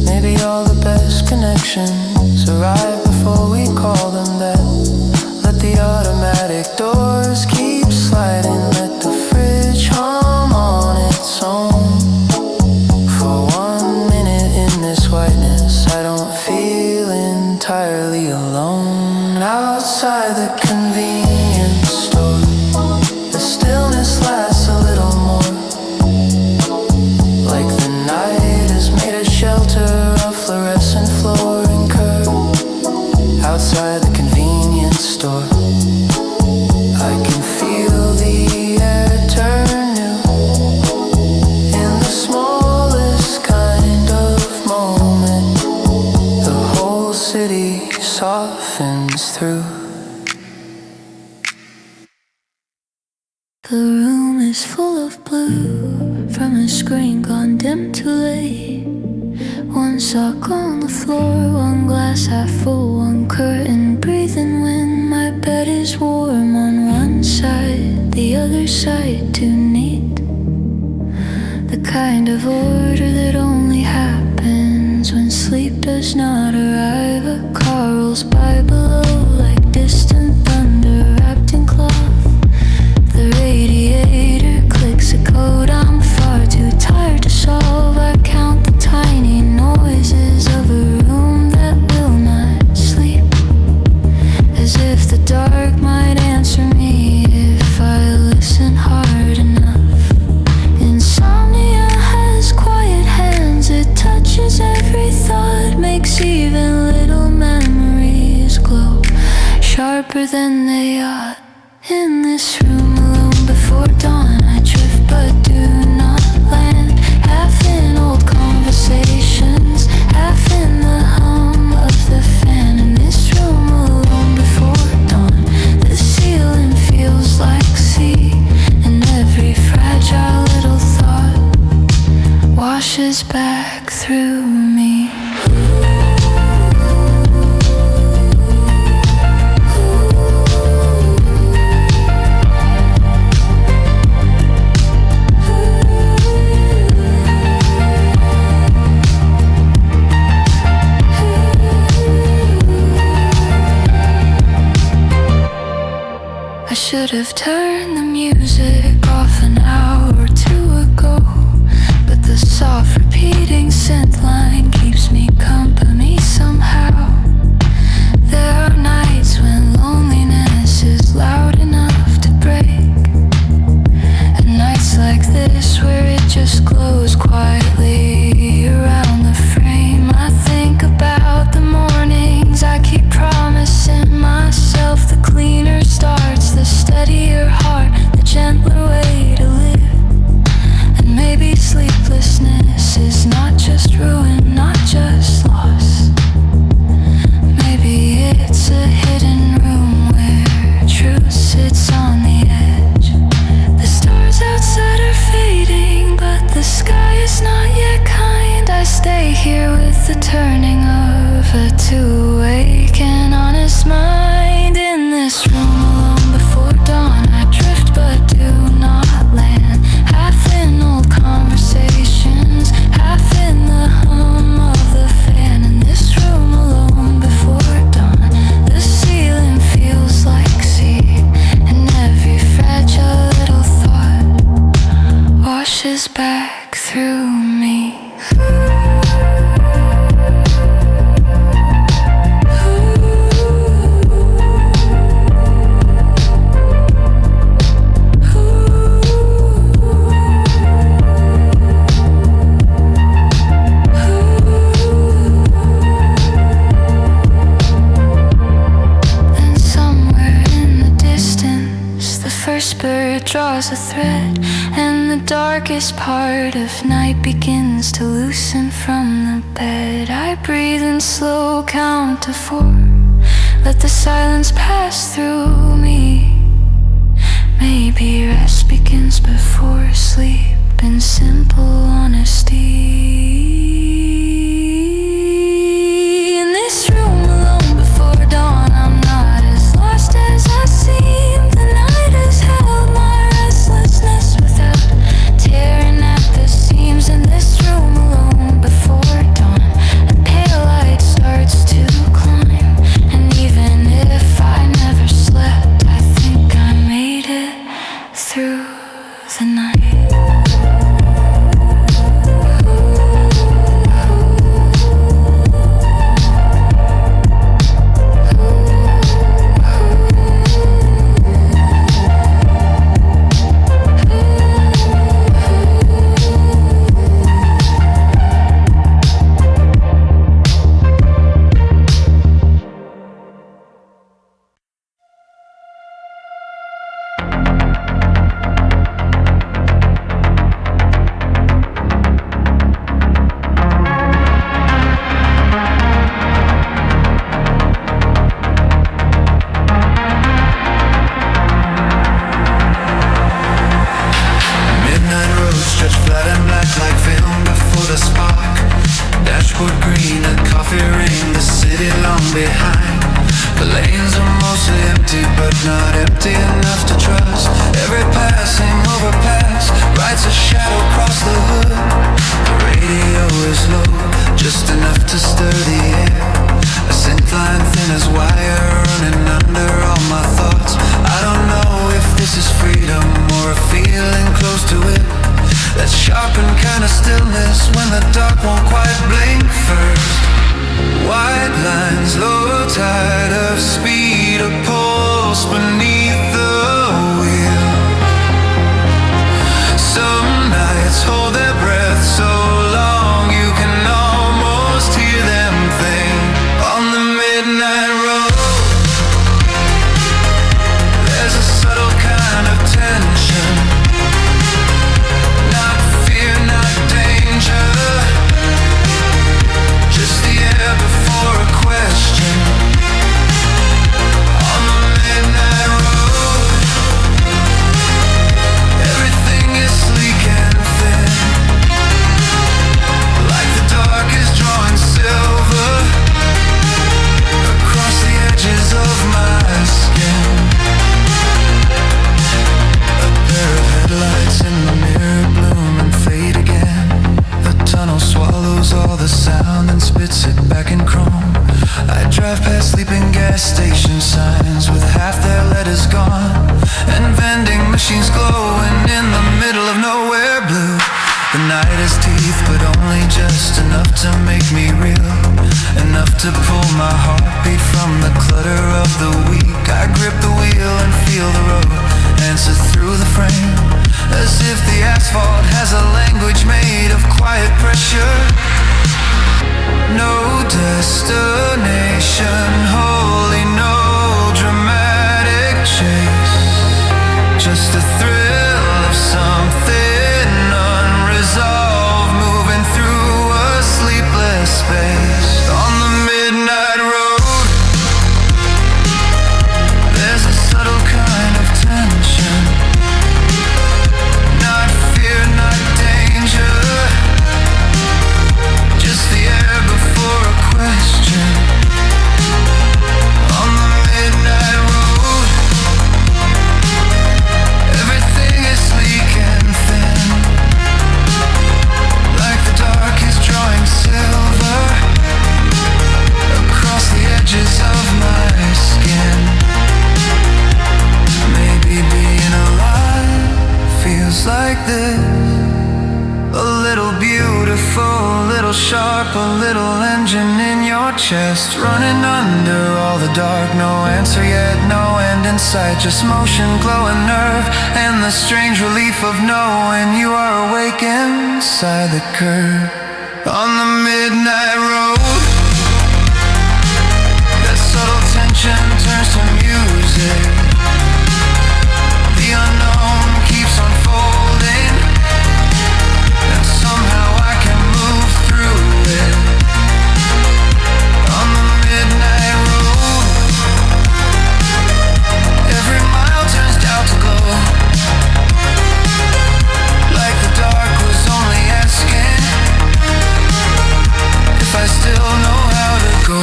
Maybe all the best connections arrive before we call them that. Let the automatic doors keep sliding, let the fridge hum on its own. For 1 minute in this whiteness, I don't feel entirely alone. Outside the convenience store, the stillness lasts a little more, like the night is made of shelter, a fluorescent floor and curb. Outside the convenience store, I can feel the air turn new, in the smallest kind of moment, the whole city softens through. The room is full of blue from a screen gone dim too late. One sock on the floor, one glass half full, one curtain breathing wind. My bed is warm on one side, the other side too neat. The kind of order that only happens when sleep does not arrive. A car rolls by below like distant thunder wrapped in cloth. The radiator clicks a code I'm far too tired to solve. I count the tiny noises of a room that will not sleep, as if the dark might answer me if I listen hard. sharper than they ought. In this room alone before dawn, I drift but do not land. Half in old conversations, half in the hum of the fan. In this room alone before dawn, the ceiling feels like sea, and every fragile little thought washes back through me. I should have turned the music off an hour or two ago, but the soft repeating synth line keeps me company somehow. There are nights when loneliness is loud enough to break, and nights like this where it just glows quietly around the frame. I think about the mornings I keep promising myself. The cleaner starts, the steadier heart, the gentler way to live. And maybe sleeplessness is not just ruin, not just loss. Maybe it's a hidden room where truth sits on the edge. The stars outside are fading, but the sky is not yet kind. I stay here with the turning of a two-awake and honest mind. In this room alone before dawn, I drift but do not land. Half in old conversations, half in the hum of the fan. In this room alone before dawn, the ceiling feels like sea, and every fragile little thought washes back through me. Then somewhere in the distance, the first bird draws a thread, and the darkest part of night begins to loosen from the bed. I breathe in slow, count to 4. Let the silence pass through me. Maybe rest begins before sleep in simple honesty. In this room alone before dawn, I'm not as lost as I seem. The night has held my restlessness without tearing at the seams. In this room alone before dawn, a pale light starts to climb, and even if I never slept, I think I made it through the night. Stillness when the dark won't quite blink first. White lines, low tide of speed, a pulse beneath the wheel. Some nights hold their breath so long you can almost hear them think on the midnight road. drive past sleeping gas station signs with half their letters gone, and vending machines glowing in the middle of nowhere blue. The night has teeth, but only just enough to make me real, enough to pull my heartbeat from the clutter of the week. I grip the wheel and feel the road answer through the frame, as if the asphalt has a language made of quiet pressure. No destination, wholly no dramatic chase, just the thrill of something unresolved, moving through a sleepless space. On the midnight road, there's a subtle kind of tension, not fear, not danger, just the air before a question. On the midnight road, everything is sleek and thin, like the dark is drawing silver across the edges of my skin. Maybe being alive feels like this, a little beautiful, a little sharp, a little engine in your chest, running under all the dark. No answer yet, no end in sight, just motion, glow and nerve, and the strange relief of knowing you are awake inside the curve. On the midnight road, that subtle tension turns to music. The unknown keeps unfolding, and somehow I can move through it. On the midnight road, every mile turns doubt to glow, like the dark was only asking if I still know how to go.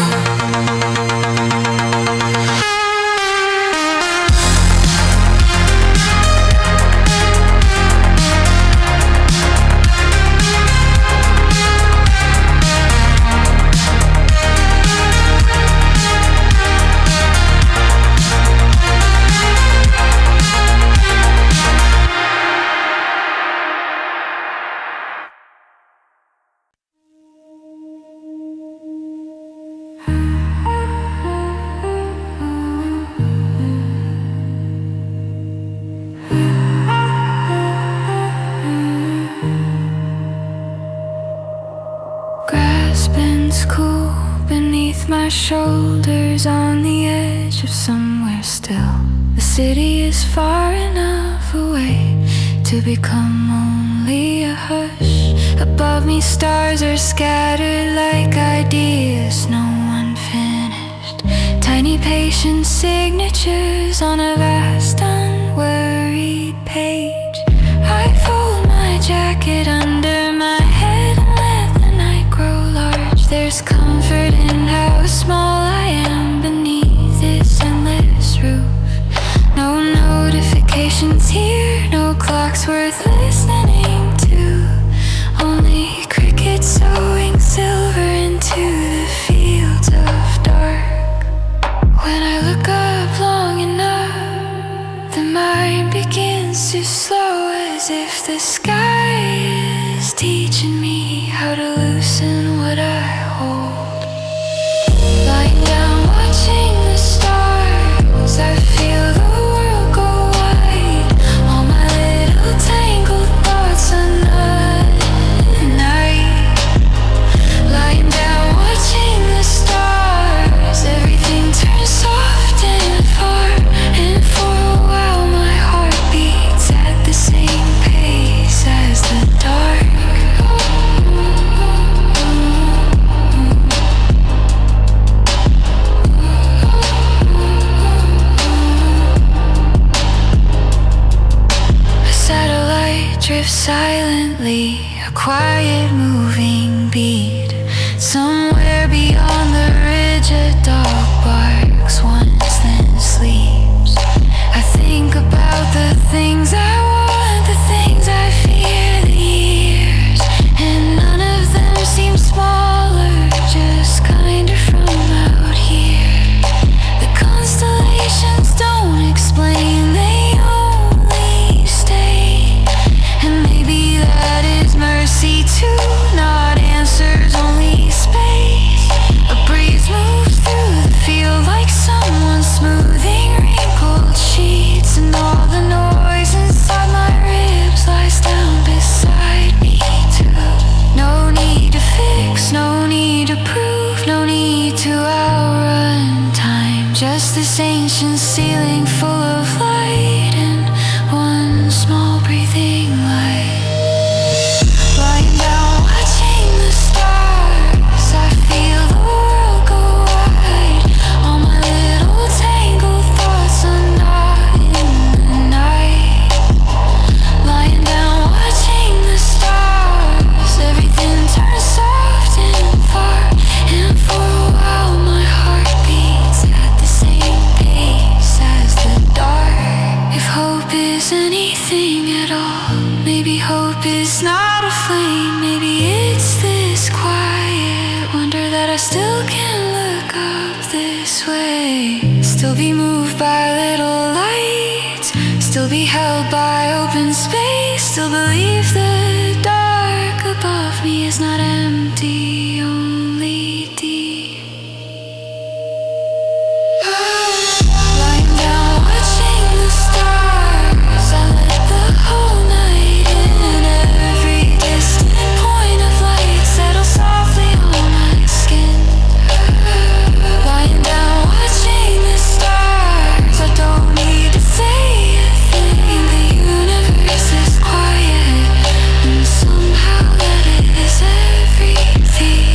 Grass bends cool beneath my shoulders, on the edge of somewhere still. The city is far enough away to become only a hush. Above me stars are scattered like ideas, no unfinished. Tiny patient signatures on a vast unworried page. I fold my jacket under my head and let the night grow large. There's comfort in how small I am beneath this endless roof. No notifications here, no clocks worth listening to, only crickets sowing silver into the fields of dark. When I look up long enough, the mind begins to slow, as if the sky is teaching me how to loosen what I hold. Lying down watching the stars, I feel the world go wide. All my little tangled thoughts another night. Lying down watching the stars, everything turns soft and far, and for a while my heart beats at the same pace as the dark. A satellite drifts silently, a quiet moving beat. Somewhere beyond the ridge a dog barks once, then sleeps. I think about the things I want, the things I fear, the years, and none of them seem smaller, just kinder from out here. just this ancient ceiling full of light and one small breathing light. Lying down watching the stars, I feel the world go wide. All my little tangled thoughts are not in the night. Lying down watching the stars, everything turns soft and far. And for a while my heart beats at the same pace as the dark. If hope is anything at all, maybe hope is not a flame. Maybe it's this quiet wonder that I still can look up this way. Still be moved by little lights, still be held by open space. Still believe the dark above me is not empty, only deep. Lying down watching the stars, I let the whole night in. Every distant point of light settle softly on my skin. Lying down watching the stars, I don't need to say a thing. The universe is quiet, and somehow that is everything.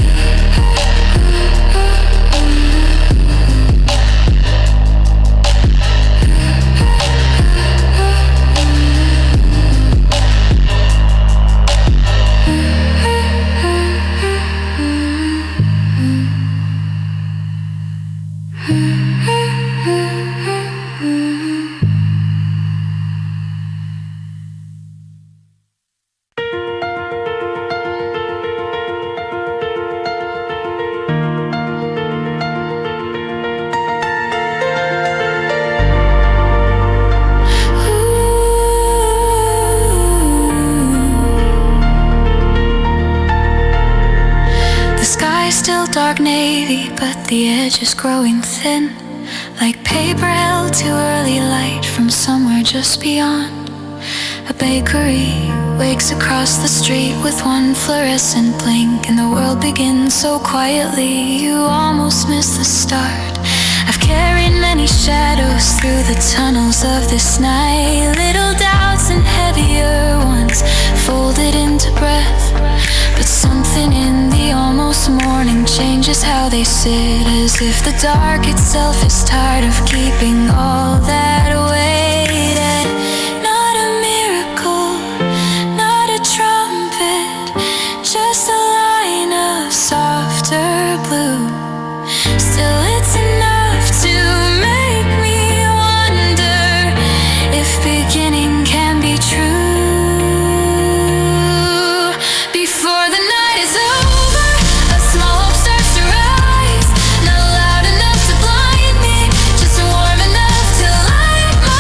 The sky's still dark navy, but the edge is growing thin, like paper held to early light from somewhere just beyond. A bakery wakes across the street with one fluorescent blink, and the world begins so quietly you almost miss the start. I've carried many shadows through the tunnels of this night, little doubts and heavier ones folded into breath. But something in the almost morning changes how they sit, as if the dark itself is tired of keeping all that weight. And not a miracle, not a trumpet, just a line of softer blue. Still it's enough to make me wonder if beginning can be true. Before the night is over, a small hope starts to rise. Not loud enough to blind me, just warm enough to light my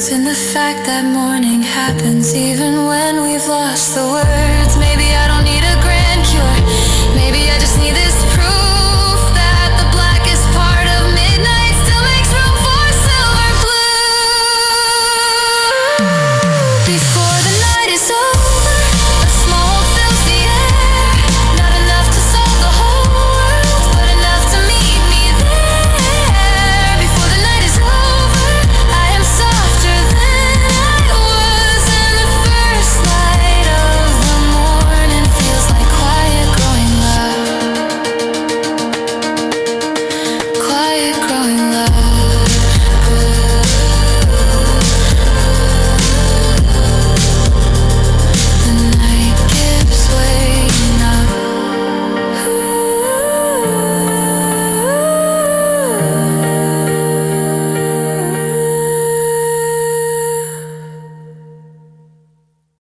words in the fact that morning happens even when we've lost the words. Maybe